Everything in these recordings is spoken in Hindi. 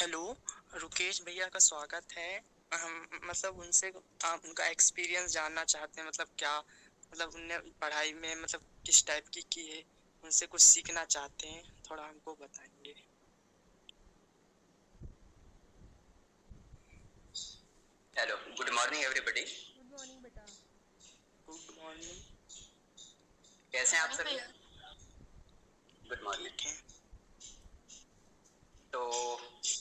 हेलो, रुकेश भैया का स्वागत है। हम मतलब उनसे आप उनका एक्सपीरियंस जानना चाहते हैं, मतलब क्या मतलब उनने पढ़ाई में मतलब किस टाइप की है, उनसे कुछ सीखना चाहते हैं, थोड़ा हमको बताएंगे। Hello, good morning everybody. Good morning बेटा। Good morning. कैसे हैं आप सभी? Good morning. ठीक है। तो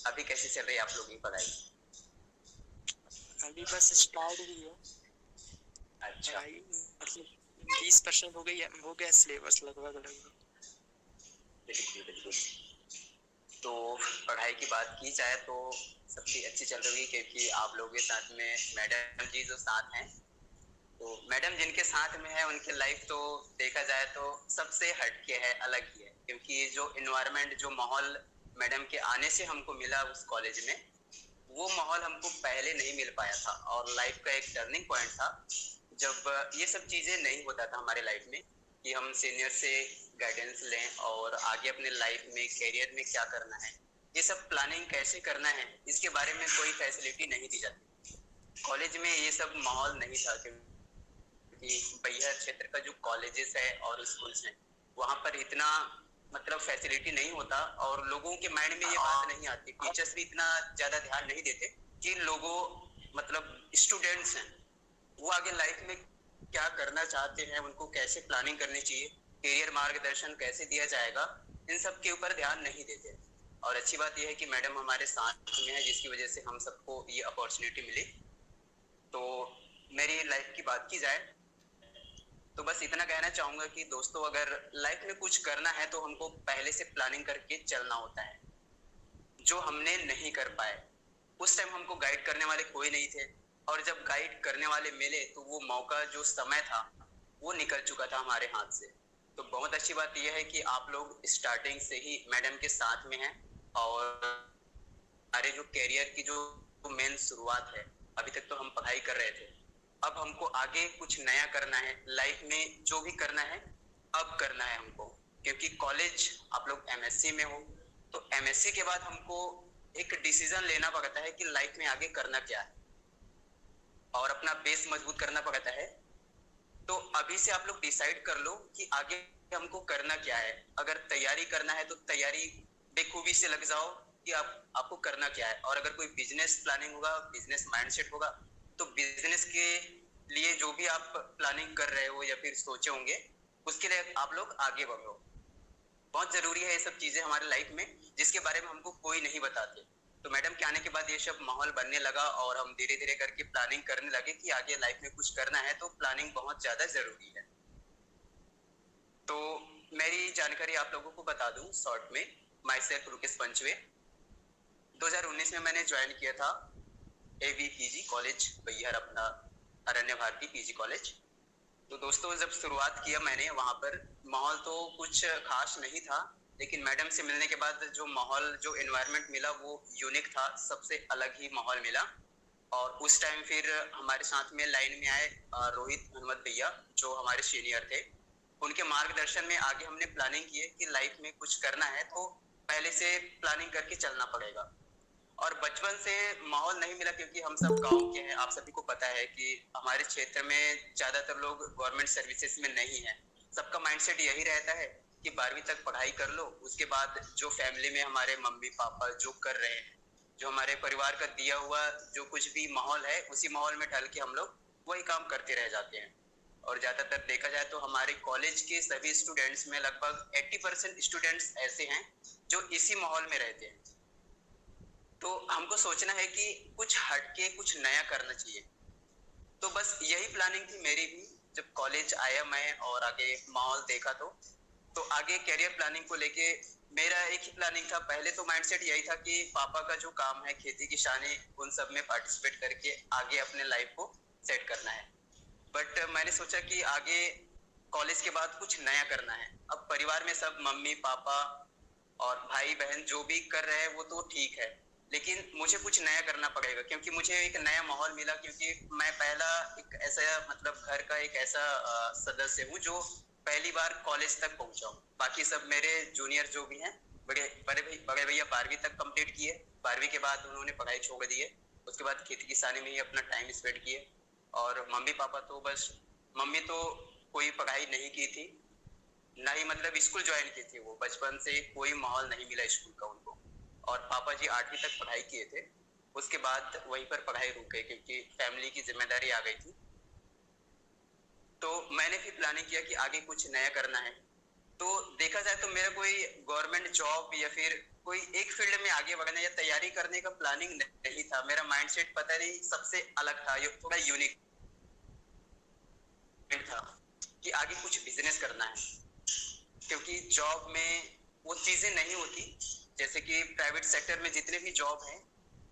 अभी कैसी चल रही है आप लोगों की पढ़ाई? अभी बस स्टार्ट हुई है अच्छा। पढ़ाई, मतलब 20% हो गया सिलेबस लगभग लगभग। बिल्कुल बिल्कुल। तो पढ़ाई की बात की जाए तो सबकी अच्छी चल रही है, क्योंकि आप लोगों के साथ में मैडम जी जो साथ हैं, तो मैडम जिनके साथ में है उनकी लाइफ तो देखा जाए तो सबसे हटके है, अलग ही है। क्योंकि जो इन्वायरमेंट, जो माहौल मैडम के आने से हमको मिला उस कॉलेज में, वो माहौल हमको पहले नहीं मिल पाया था। और लाइफ का एक टर्निंग पॉइंट था जब ये सब चीजें नहीं होता था हमारे लाइफ में, कि हम सीनियर से गाइडेंस लें और आगे अपने लाइफ में करियर में क्या करना है, ये सब प्लानिंग कैसे करना है, इसके बारे में कोई फैसिलिटी नहीं दी जाती। कॉलेज में ये सब माहौल नहीं था, क्योंकि बैहर क्षेत्र का जो कॉलेजेस है और स्कूल्स हैं, वहाँ पर इतना मतलब फैसिलिटी नहीं होता, और लोगों के माइंड में ये बात नहीं आती, टीचर्स भी इतना ज्यादा ध्यान नहीं देते कि लोगों मतलब स्टूडेंट्स हैं वो आगे लाइफ में क्या करना चाहते हैं, उनको कैसे प्लानिंग करनी चाहिए, करियर मार्गदर्शन कैसे दिया जाएगा, इन सब के ऊपर ध्यान नहीं देते। और अच्छी बात यह है कि मैडम हमारे साथ में है, जिसकी वजह से हम सबको ये अपॉर्चुनिटी मिली। तो मेरी लाइफ की बात की जाए तो बस इतना कहना चाहूंगा कि दोस्तों, अगर लाइफ में कुछ करना है तो हमको पहले से प्लानिंग करके चलना होता है। जो हमने नहीं कर पाए, उस टाइम हमको गाइड करने वाले कोई नहीं थे, और जब गाइड करने वाले मिले तो वो मौका, जो समय था, वो निकल चुका था हमारे हाथ से। तो बहुत अच्छी बात यह है कि आप लोग स्टार्टिंग से ही मैडम के साथ में हैं, और हमारे जो कैरियर की जो मेन शुरुआत है, अभी तक तो हम पढ़ाई कर रहे थे, अब हमको आगे कुछ नया करना है लाइफ में, जो भी करना है अब करना है हमको। क्योंकि कॉलेज, आप लोग एमएससी में हो, तो एमएससी के बाद हमको एक डिसीजन लेना पड़ता है कि लाइफ में आगे करना क्या है, और अपना बेस मजबूत करना पड़ता है। तो अभी से आप लोग डिसाइड कर लो कि आगे हमको करना क्या है। अगर तैयारी करना है तो तैयारी बेखूबी से लग जाओ कि आपको करना क्या है। और अगर कोई बिजनेस प्लानिंग होगा, बिजनेस माइंडसेट होगा, तो बिजनेस के लिए जो भी आप प्लानिंग कर रहे हो या फिर सोचे होंगे, उसके लिए आप लोग आगे बढ़ो। बहुत जरूरी है ये सब चीजें हमारे लाइफ में, जिसके बारे में हमको कोई नहीं बताते। तो मैडम के आने के बाद ये सब माहौल बनने लगा, और हम धीरे धीरे करके प्लानिंग करने लगे कि आगे लाइफ में कुछ करना है तो प्लानिंग बहुत ज्यादा जरूरी है। तो मेरी जानकारी आप लोगों को बता दूं शॉर्ट में। माई सेल्फ रुकेश पंचवे, 2019 में मैंने ज्वाइन किया था एवी पीजी कॉलेज बैहर, अपना अरण्य भारती पीजी कॉलेज। तो दोस्तों, जब शुरुआत किया मैंने वहां पर, माहौल तो कुछ खास नहीं था, लेकिन मैडम से मिलने के बाद जो माहौल, जो एनवायरनमेंट मिला वो यूनिक था, सबसे अलग ही माहौल मिला। और उस टाइम फिर हमारे साथ में लाइन में आए रोहित हनुमत भैया, जो हमारे सीनियर थे। उनके मार्गदर्शन में आगे हमने प्लानिंग की है कि लाइफ में कुछ करना है तो पहले से प्लानिंग करके चलना पड़ेगा। और बचपन से माहौल नहीं मिला, क्योंकि हम सब गांव के हैं, आप सभी को पता है कि हमारे क्षेत्र में ज्यादातर लोग गवर्नमेंट सर्विसेज में नहीं है। सबका माइंडसेट यही रहता है कि 12वीं तक पढ़ाई कर लो, उसके बाद जो फैमिली में हमारे मम्मी पापा जो कर रहे हैं, जो हमारे परिवार का दिया हुआ जो कुछ भी माहौल है, उसी माहौल में ढल के हम लोग वही काम करते रह जाते हैं। और ज्यादातर देखा जाए तो हमारे कॉलेज के सभी स्टूडेंट्स में लगभग 80% स्टूडेंट्स ऐसे हैं जो इसी माहौल में रहते हैं। तो हमको सोचना है कि कुछ हटके कुछ नया करना चाहिए। तो बस यही प्लानिंग थी मेरी भी। जब कॉलेज आया मैं और आगे माहौल देखा, तो आगे करियर प्लानिंग को लेके मेरा एक ही प्लानिंग था। पहले तो माइंडसेट यही था कि पापा का जो काम है खेती किसानी, उन सब में पार्टिसिपेट करके आगे अपने लाइफ को सेट करना है। बट मैंने सोचा कि आगे कॉलेज के बाद कुछ नया करना है। अब परिवार में सब मम्मी पापा और भाई बहन जो भी कर रहे हैं वो तो ठीक है, लेकिन मुझे कुछ नया करना पड़ेगा, क्योंकि मुझे एक नया माहौल मिला। क्योंकि मैं पहला एक ऐसा मतलब घर का एक ऐसा सदस्य हूँ जो पहली बार कॉलेज तक पहुंचा हूँ। बाकी सब मेरे जूनियर जो भी हैं बड़े भैया 12वीं तक कंप्लीट किए। 12वीं के बाद उन्होंने पढ़ाई छोड़ दी है। उसके बाद खेती किसानी में ही अपना टाइम स्पेंड किए। और मम्मी पापा तो बस, मम्मी तो कोई पढ़ाई नहीं की थी, ना ही मतलब स्कूल ज्वाइन की थी। वो बचपन से कोई माहौल नहीं मिला स्कूल का उनको। और पापा जी 8वीं तक पढ़ाई किए थे। उसके बाद वहीं पर पढ़ाई रुक गई क्योंकि फैमिली की जिम्मेदारी आ गई थी। तो मैंने फिर प्लानिंग किया कि आगे कुछ नया करना है। तो देखा जाए तो मेरा कोई गवर्नमेंट जॉब या फिर कोई एक फील्ड में आगे बढ़ने या तैयारी करने का प्लानिंग नहीं था। मेरा माइंडसेट पता नहीं सबसे अलग था, ये थोड़ा यूनिक था कि आगे कुछ बिजनेस करना है। क्योंकि जॉब में वो चीजें नहीं होती जैसे कि प्राइवेट सेक्टर में जितने भी जॉब हैं,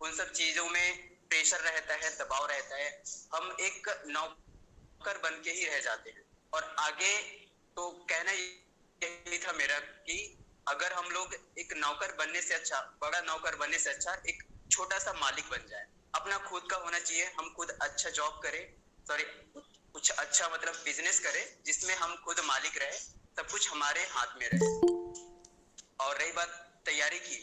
उन सब चीजों में प्रेशर रहता है, दबाव रहता है। हम एक नौकर बन के ही रह जाते हैं। और आगे तो कहना यही था मेरा कि अगर हम लोग एक नौकर बनने से अच्छा, बड़ा नौकर बनने से अच्छा एक छोटा सा मालिक बन जाए। अपना खुद का होना चाहिए, हम खुद अच्छा जॉब करें, सॉरी कुछ अच्छा मतलब बिजनेस करें जिसमें हम खुद मालिक रहे, सब कुछ हमारे हाथ में रहे। और रही बात तैयारी की,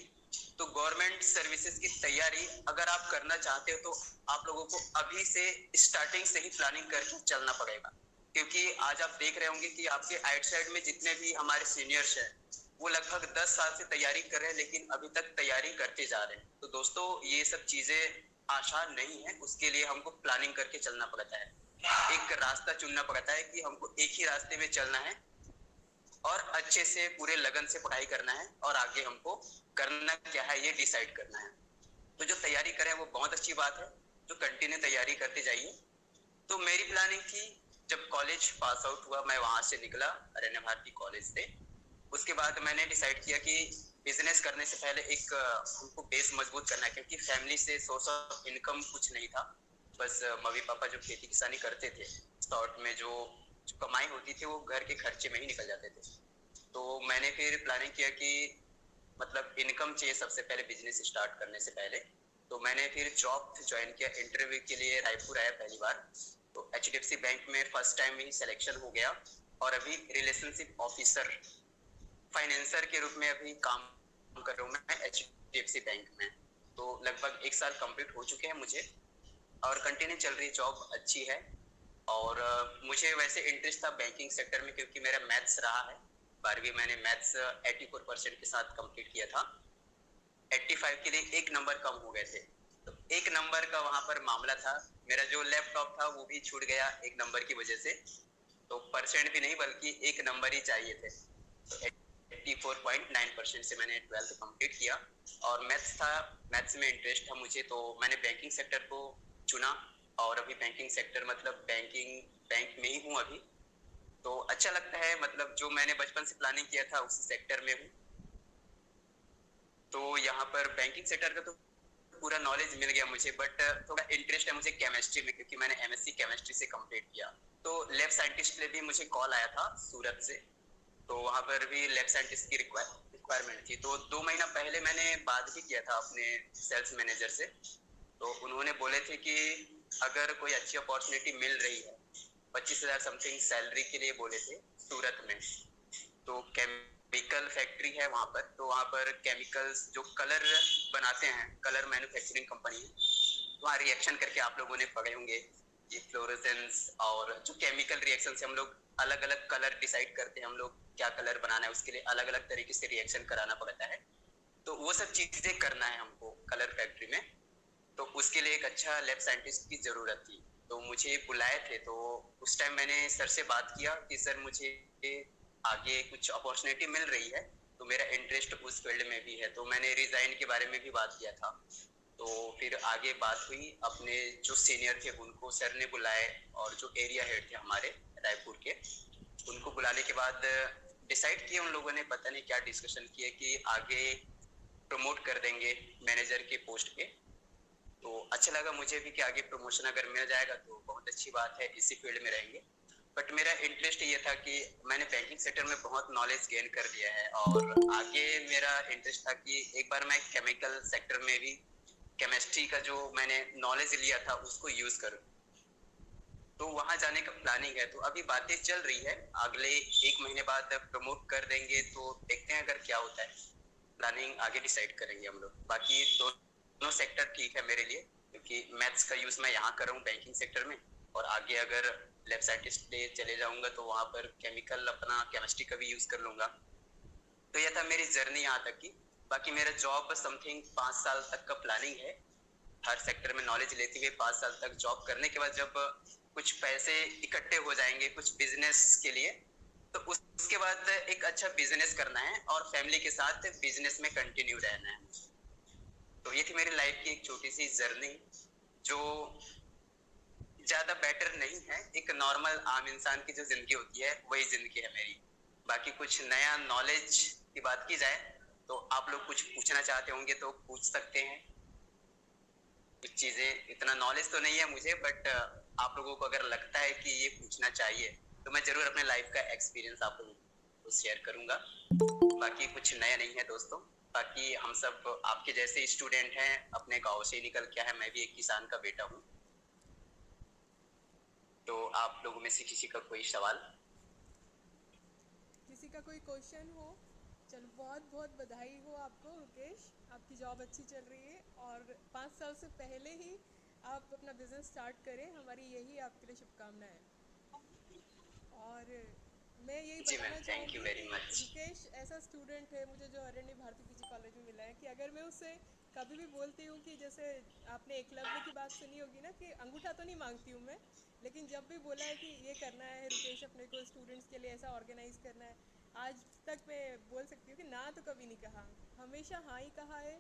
तो गवर्नमेंट सर्विसेज की तैयारी अगर आप करना चाहते हो तो आप लोगों को अभी से स्टार्टिंग से ही प्लानिंग करके चलना पड़ेगा। क्योंकि आज आप देख रहे होंगे कि आपके आउटसाइड में जितने भी हमारे सीनियर्स हैं, वो लगभग 10 साल से तैयारी कर रहे हैं, लेकिन अभी तक तैयारी करते जा रहे हैं। तो दोस्तों ये सब चीजें आसान नहीं है, उसके लिए हमको प्लानिंग करके चलना पड़ता है। एक रास्ता चुनना पड़ता है कि हमको एक ही रास्ते में चलना है और अच्छे से पूरे लगन से पढ़ाई करना है और आगे हमको करना क्या है ये डिसाइड करना है। तो जो तैयारी करें वो बहुत अच्छी बात है, जो कंटिन्यू तैयारी करते जाइए। तो मेरी प्लानिंग थी, जब कॉलेज पास आउट हुआ मैं वहां से निकला अरण्य भारती कॉलेज से। उसके बाद मैंने डिसाइड किया कि बिजनेस करने से पहले एक हमको बेस मजबूत करना है, क्योंकि फैमिली से सोर्स ऑफ इनकम कुछ नहीं था। बस मम्मी पापा जो खेती किसानी करते थे, शॉर्ट में जो कमाई होती थी वो घर के खर्चे में ही निकल जाते थे। तो मैंने फिर प्लानिंग किया कि मतलब इनकम चाहिए सबसे पहले बिजनेस स्टार्ट करने से पहले। तो मैंने फिर जॉब ज्वाइन किया, इंटरव्यू के लिए रायपुर आया पहली बार। तो HDFC बैंक में फर्स्ट टाइम ही सिलेक्शन हो गया और अभी रिलेशनशिप ऑफिसर फाइनेंसर के रूप में अभी काम कर रहा हूँ मैं HDFC बैंक में। तो लगभग 1 साल कंप्लीट हो चुके हैं मुझे और कंटिन्यू चल रही जॉब अच्छी है। और मुझे वैसे इंटरेस्ट था बैंकिंग सेक्टर में, क्योंकि मेरा मैथ्स रहा है। 12वीं मैंने मैथ्स 84% के साथ कंप्लीट किया था। 85 के लिए 1 नंबर कम हो गए थे। तो 1 नंबर का वहां पर मामला था। मेरा जो लैपटॉप था वो भी छूट गया 1 नंबर की वजह से। तो परसेंट भी नहीं बल्कि 1 नंबर ही चाहिए थे। तो 84.9% से मैंने 12th कंप्लीट किया। और मैथ्स में इंटरेस्ट था मुझे, तो मैंने बैंकिंग सेक्टर को चुना। और अभी बैंकिंग सेक्टर मतलब बैंक में ही हूँ अभी। तो अच्छा लगता है, मतलब जो मैंने बचपन से प्लानिंग किया था उसी सेक्टर में हूँ। तो यहाँ पर बैंकिंग सेक्टर का तो पूरा नॉलेज मिल गया मुझे, बट थोड़ा इंटरेस्ट है मुझे केमिस्ट्री में, क्योंकि मैंने MSc केमिस्ट्री से कंप्लीट किया। तो लैब साइंटिस्ट के लिए भी मुझे कॉल आया था सूरत से। तो वहां पर भी लैब साइंटिस्ट की रिक्वायरमेंट थी। तो 2 महीना पहले मैंने बात भी किया था अपने सेल्स मैनेजर से। तो उन्होंने बोले थे कि अगर कोई अच्छी अपॉर्चुनिटी मिल रही है, 25,000 समथिंग सैलरी के लिए बोले थे सूरत में। तो केमिकल फैक्ट्री है वहां पर। तो वहां पर केमिकल्स जो कलर बनाते हैं, कलर मैन्युफैक्चरिंग कंपनी है, वहाँ रिएक्शन करके आप लोगों ने पढ़े होंगे ये फ्लोरेसेंस और जो केमिकल रिएक्शन से हम लोग अलग अलग कलर डिसाइड करते हैं। हम लोग क्या कलर बनाना है उसके लिए अलग अलग तरीके से रिएक्शन कराना पड़ता है। तो वो सब चीजें करना है हमको कलर फैक्ट्री में। तो उसके लिए एक अच्छा लैब साइंटिस्ट की जरूरत थी। तो मुझे बुलाए थे। तो उस टाइम मैंने सर से बात किया कि सर मुझे आगे कुछ अपॉर्चुनिटी मिल रही है, तो मेरा इंटरेस्ट उस फील्ड में भी है। तो मैंने रिजाइन के बारे में भी बात किया था। तो फिर आगे बात हुई, अपने जो सीनियर थे उनको सर ने बुलाए और जो एरिया हेड थे हमारे रायपुर के, उनको बुलाने के बाद डिसाइड किए उन लोगों ने, पता नहीं क्या डिस्कशन किए कि आगे प्रमोट कर देंगे मैनेजर के पोस्ट पे। तो अच्छा लगा मुझे भी कि आगे प्रमोशन अगर मिल जाएगा तो बहुत अच्छी बात है, इसी फील्ड में रहेंगे। बट मेरा इंटरेस्ट ये था कि मैंने बैंकिंग सेक्टर में बहुत नॉलेज गेन कर लिया है और आगे मेरा इंटरेस्ट था कि एक बार मैं केमिकल सेक्टर में भी केमिस्ट्री का जो मैंने नॉलेज लिया था उसको यूज करूं। तो वहां जाने का प्लानिंग है। तो अभी बातें चल रही है, अगले 1 महीने बाद प्रमोट कर देंगे, तो देखते हैं अगर क्या होता है। प्लानिंग आगे डिसाइड करेंगे हम लोग। बाकी दोनों सेक्टर ठीक है मेरे लिए, क्योंकि मैथ्स का यूज मैं यहाँ कर रहा हूँ बैंकिंग सेक्टर में, और आगे अगर लैब साइंटिस्ट पे चले जाऊंगा तो वहाँ पर केमिकल अपना केमिस्ट्री का भी यूज कर लूंगा। तो यह था मेरी जर्नी यहाँ तक की। बाकी मेरा जॉब समथिंग 5 साल तक का प्लानिंग है, हर सेक्टर में नॉलेज लेते हुए 5 साल तक जॉब करने के बाद जब कुछ पैसे इकट्ठे हो जाएंगे कुछ बिजनेस के लिए, तो उसके बाद एक अच्छा बिजनेस करना है और फैमिली के साथ बिजनेस में कंटिन्यू रहना है। तो ये थी मेरी लाइफ की एक छोटी सी जर्नी, जो ज्यादा बेटर नहीं है, एक नॉर्मल आम इंसान की जो जिंदगी होती है वही जिंदगी है मेरी। बाकी कुछ नया नॉलेज की बात की जाए तो आप लोग कुछ पूछना चाहते होंगे तो पूछ सकते हैं। कुछ चीजें इतना नॉलेज तो नहीं है मुझे, बट आप लोगों को अगर लगता है कि ये पूछना चाहिए तो मैं जरूर अपने लाइफ का एक्सपीरियंस आप लोगों को शेयर करूंगा। बाकी कुछ नया नहीं है दोस्तों, बाकी हम सब आपके जैसे स्टूडेंट हैं, अपने गांव से निकल के है, मैं भी एक किसान का बेटा हूँ। तो आप लोगों में से किसी का कोई सवाल, किसी का कोई क्वेश्चन हो? चलो, बहुत बहुत बधाई हो आपको रुकेश, आपकी जॉब अच्छी चल रही है और 5 साल से पहले ही आप अपना बिजनेस स्टार्ट करें, हमारी यही आपके लिए शुभकामनाएं। और मैं यही जी मैम, बताना थैंक यू चाहूँगी वेरी कि मच। रुकेश ऐसा स्टूडेंट है मुझे जो अरण्य भारती पीजी कॉलेज में मिला है कि अगर मैं उससे कभी भी बोलती हूँ कि जैसे आपने एकलव्य की बात सुनी होगी ना कि अंगूठा तो नहीं मांगती हूँ मैं, लेकिन जब भी बोला है कि ये करना है रुकेश अपने को स्टूडेंट्स के लिए ऐसा ऑर्गेनाइज करना है, आज तक मैं बोल सकती हूँ कि ना तो कभी नहीं कहा, हमेशा हाँ ही कहा है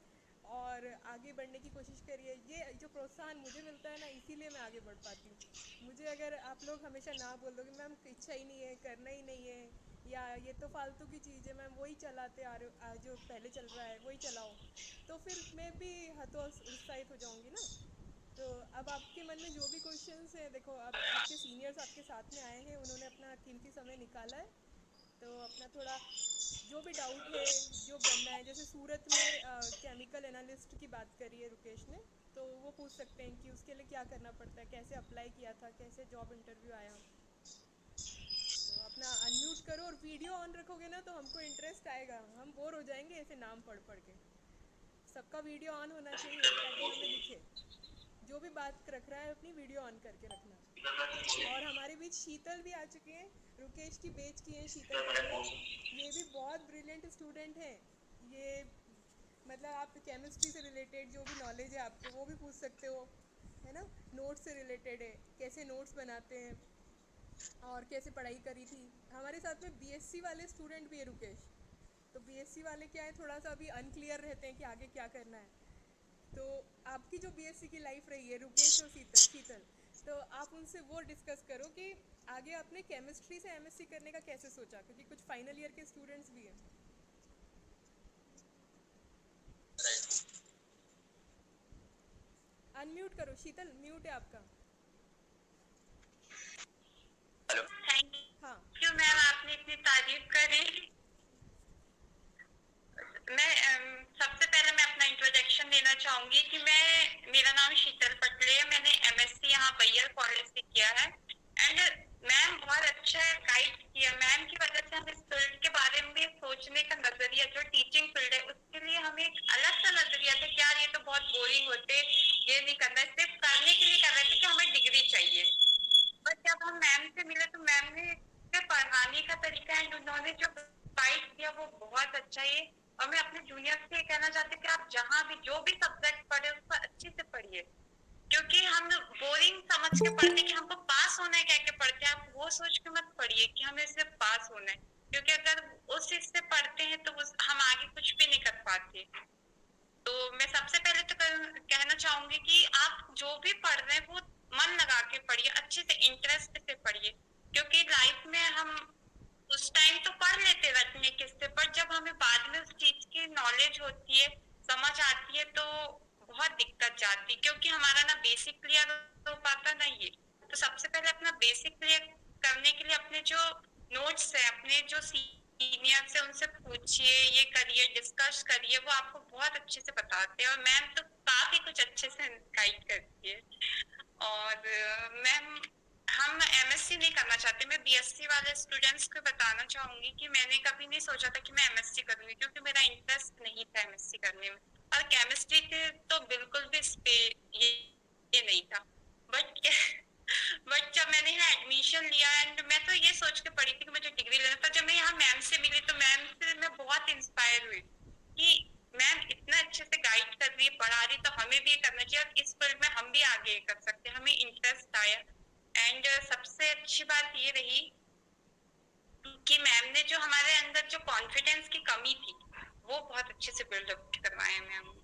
और आगे बढ़ने की कोशिश करी है। ये जो प्रोत्साहन मुझे मिलता है ना, इसीलिए मैं आगे बढ़ पाती हूँ। मुझे अगर आप लोग हमेशा ना बोल दो कि मैम इच्छा ही नहीं है, करना ही नहीं है, या ये तो फालतू की चीज़ है मैम, वही चलाते आ रहे हो, जो पहले चल रहा है वही चलाओ, तो फिर मैं भी हतोत्साहित हो जाऊंगी ना। तो अब आपके मन में जो भी क्वेश्चंस हैं, देखो अब आपके सीनियर्स आपके साथ में आए हैं, उन्होंने अपना कीमती समय निकाला है, तो अपना थोड़ा जो भी डाउट है, जो बनना है, जैसे सूरत में केमिकल एनालिस्ट की बात करी है रुकेश ने, तो वो पूछ सकते हैं कि उसके लिए क्या करना पड़ता है, कैसे अप्लाई किया था, कैसे जॉब इंटरव्यू आया। तो अपना अनम्यूट करो और वीडियो ऑन रखोगे ना तो हमको इंटरेस्ट आएगा, हम बोर हो जाएंगे ऐसे नाम पढ़ पढ़ के। सबका वीडियो ऑन होना चाहिए ताकि हमें दिखे, जो भी बात रख रहा है अपनी वीडियो ऑन करके रखना। और हमारे बीच शीतल भी आ चुके हैं, रुकेश की बेच की हैं शीतल पांडे, ये भी बहुत ब्रिलियंट स्टूडेंट हैं। ये मतलब आप केमिस्ट्री से रिलेटेड जो भी नॉलेज है आपको वो भी पूछ सकते हो, है ना। नोट्स से रिलेटेड है, कैसे नोट्स बनाते हैं और कैसे पढ़ाई करी थी। हमारे साथ में बीएससी वाले स्टूडेंट भी है रुकेश, तो बीएससी वाले क्या है, थोड़ा सा अभी अनक्लियर रहते हैं कि आगे क्या करना है। तो आपकी जो बीएससी की लाइफ रही है रुकेश और शीतल शीतल, तो आप उनसे वो डिस्कस करो कि आगे आपने केमिस्ट्री से एमएससी करने का कैसे सोचा, क्योंकि कुछ फाइनल ईयर के स्टूडेंट्स भी हैं। अनम्यूट करो शीतल, म्यूट है आपका। हेलो। थैंक हाँ। यू मैम, आपने इतनी तारीफ करी। मैं सबसे पहले मैं अपना इंट्रोडक्शन देना चाहूंगी कि मेरा नाम शीतल पटले है, मैंने एमएससी यहाँ बैयर कॉलेज से किया है। एंड मैम बहुत अच्छा गाइड किया, मैम की वजह से हमें इस फील्ड के बारे में सोचने का नजरिया, जो टीचिंग फील्ड है उसके लिए हमें एक अलग सा नजरिया था कि यार ये तो बहुत बोरिंग होते, ये नहीं करना, सिर्फ करने के लिए कर रहे थे कि हमें डिग्री चाहिए। बट जब हम मैम से मिले तो मैम ने पढ़ाने का तरीका एंड उन्होंने जो गाइड किया वो बहुत अच्छा है। और मैं अपने जूनियर से कहना चाहती हूँ कि आप जहाँ भी जो भी सब्जेक्ट पढ़े उसको अच्छे से पढ़िए, क्योंकि हम बोरिंग समझ के पढ़ते कि हमको पास होना है कह के पढ़ते हैं। आप वो सोच के मत पढ़िए कि हमें सिर्फ पास होना है, क्योंकि अगर उस चीज से पढ़ते हैं तो हम आगे कुछ भी नहीं कर पाते। तो मैं सबसे पहले तो कहना चाहूंगी कि आप जो भी पढ़ रहे हैं वो मन लगा के पढ़िए, अच्छे से इंटरेस्ट से पढ़िए, क्योंकि लाइफ में हम उस टाइम तो पढ़ लेते रटने किससे, पर जब हमें बाद में उस चीज की नॉलेज होती है, समझ आती है, तो बहुत दिक्कत जाती है, क्योंकि हमारा ना बेसिक क्लियर हो पाता ना ये। तो सबसे पहले अपना बेसिक क्लियर करने के लिए अपने जो नोट्स है, अपने जो सीनियर से उनसे पूछिए, ये करिए, डिस्कस करिए, वो आपको बहुत अच्छे से बताते हैं। और मैम तो काफी कुछ अच्छे से गाइड करती है। और मैम हम एमएससी नहीं करना चाहते। मैं बीएससी वाले स्टूडेंट्स को बताना चाहूंगी कि मैंने कभी नहीं सोचा था कि मैं एमएससी करूंगी, क्योंकि मेरा इंटरेस्ट नहीं था एमएससी करने में, और केमिस्ट्री के तो बिल्कुल भी ये नहीं था। बट बट जब मैंने यहाँ एडमिशन लिया एंड मैं तो ये सोच के पढ़ी थी कि मुझे डिग्री लेना था, जब मैं यहाँ मैम से मिली तो मैम से मैं बहुत इंस्पायर हुई कि मैम इतना अच्छे से गाइड कर रही है, पढ़ा रही, तो हमें भी ये करना चाहिए और इस फील्ड में हम भी आगे कर सकते हैं। हमें इंटरेस्ट आया एंड सबसे अच्छी बात ये रही कि मैम ने जो हमारे अंदर जो कॉन्फिडेंस की कमी थी वो बहुत अच्छे से बिल्डअप करवाया मैम।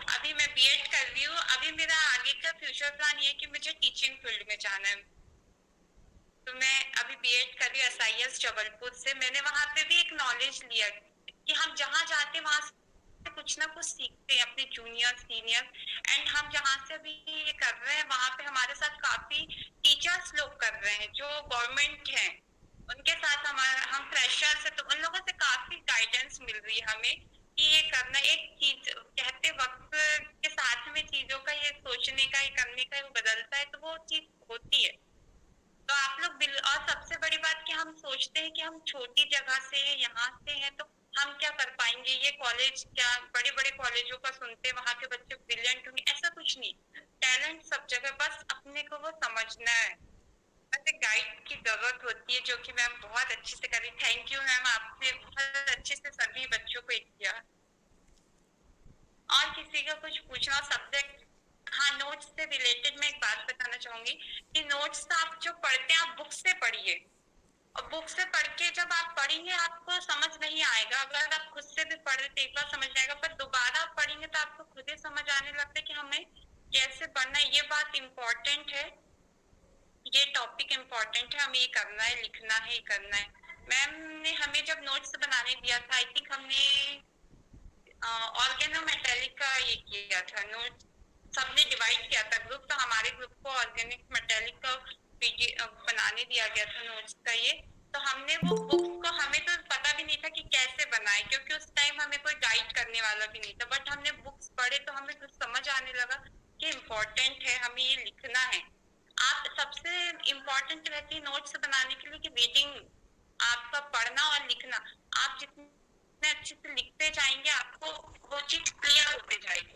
अभी मैं बीएड कर रही हूँ। अभी मेरा आगे का फ्यूचर प्लान ये है कि मुझे टीचिंग फील्ड में जाना है। तो मैं अभी बीएड कर रही हूँ एसआईएस जबलपुर से। मैंने वहां पे भी एक नॉलेज लिया कि हम जहाँ जाते वहां से कुछ ना कुछ सीखते हैं अपने जूनियर सीनियर, एंड हम जहाँ से अभी ये कर रहे हैं वहां पे हमारे साथ काफी टीचर्स लोग कर रहे हैं जो गवर्नमेंट हैं, उनके साथ हम फ्रेशर्स है, तो उन लोगों से काफी गाइडेंस मिल रही है हमें कि ये करना। एक चीज कहते वक्त के साथ में चीजों का ये सोचने का, ये करने का वो बदलता है, तो वो चीज होती है। तो आप लोग और सबसे बड़ी बात कि हम सोचते हैं कि हम छोटी जगह से हैं, यहाँ से हैं, तो हम क्या कर पाएंगे, ये कॉलेज क्या, बड़े बड़े कॉलेजों का सुनते हैं वहाँ के बच्चे ब्रिलियंट होंगे, ऐसा कुछ नहीं। टैलेंट सब जगह, बस अपने को वो समझना है। बस एक गाइड की जरूरत होती है, जो कि मैम बहुत अच्छे से करी। थैंक यू मैम, आपने बहुत अच्छे से सभी बच्चों को एक किया। और किसी का कुछ पूछना सब्जेक्ट? हाँ, नोट्स से रिलेटेड मैं एक बात बताना चाहूंगी कि नोट्स आप जो पढ़ते हैं आप बुक से पढ़िए, और बुक से पढ़ के जब आप पढ़ेंगे आपको समझ नहीं आएगा। अगर आप खुद से भी पढ़ रहे तो एक बार समझ आएगा, पर दोबारा आप पढ़ेंगे तो आपको खुद ही समझ आने लगता है कि हमें कैसे पढ़ना है। ये बात इम्पोर्टेंट है, ये टॉपिक इम्पोर्टेंट है, हमें ये करना है, लिखना है, ये करना है। मैम ने हमें जब नोट्स बनाने दिया था, आई थिंक हमने ऑर्गेनोमेटेलिक का ये किया था नोट, सबने डिवाइड किया था ग्रुप, तो हमारे ग्रुप को ऑर्गेनिक मेटेलिक का बनाने दिया गया था नोट्स का ये। तो हमने वो बुक्स को, हमें तो पता भी नहीं था कि कैसे बनाए, क्योंकि उस टाइम हमें कोई गाइड करने वाला भी नहीं था, बट हमने बुक्स पढ़े तो हमें कुछ समझ आने लगा कि इम्पोर्टेंट है, हमें ये लिखना है। आप सबसे इम्पोर्टेंट रहती है नोट्स बनाने के लिए कि रीडिंग, आपका पढ़ना और लिखना। आप जितने अच्छे से लिखते जाएंगे आपको वो चीज क्लियर होते जाएगी।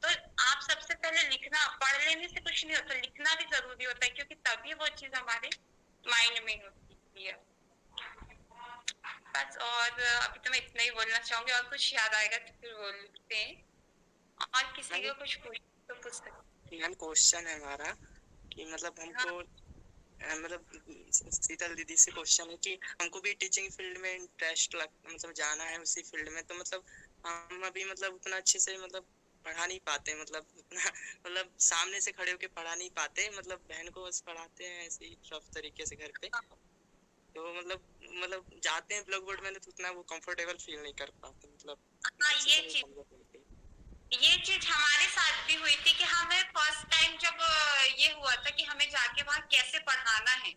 तो आप सबसे पहले लिखना, पढ़ लेने से कुछ नहीं होता, लिखना भी जरूरी होता है, क्योंकि तभी वो चीज हमारे माइंड में होती है। बस, और अभी तो मैं इतना ही बोलना चाहूंगी, और कुछ याद आएगा तो फिर बोलते हैं। और किसी को कुछ पूछ तो पूछ सकते। मैम क्वेश्चन है हमारा कि मतलब हमको मतलब शीतल दीदी से क्वेश्चन है कि हमको भी टीचिंग फील्ड में इंटरेस्ट मतलब जाना है उसी फील्ड में, तो मतलब हम अभी मतलब उतना अच्छे से मतलब पढ़ा नहीं पाते, मतलब उतना मतलब सामने से खड़े होके पढ़ा नहीं पाते, मतलब बहन को बस पढ़ाते हैं ऐसे ही रफ तरीके से घर पे। तो मतलब जाते हैं ब्लैक बोर्ड में तो उतना वो कंफर्टेबल फील नहीं कर पाते, मतलब हाँ, अच्छे से नहीं समझ पाते। ये चीज हमारे साथ भी हुई थी कि हमें फर्स्ट टाइम जब ये हुआ था कि हमें जाके वहाँ कैसे पढ़ाना है,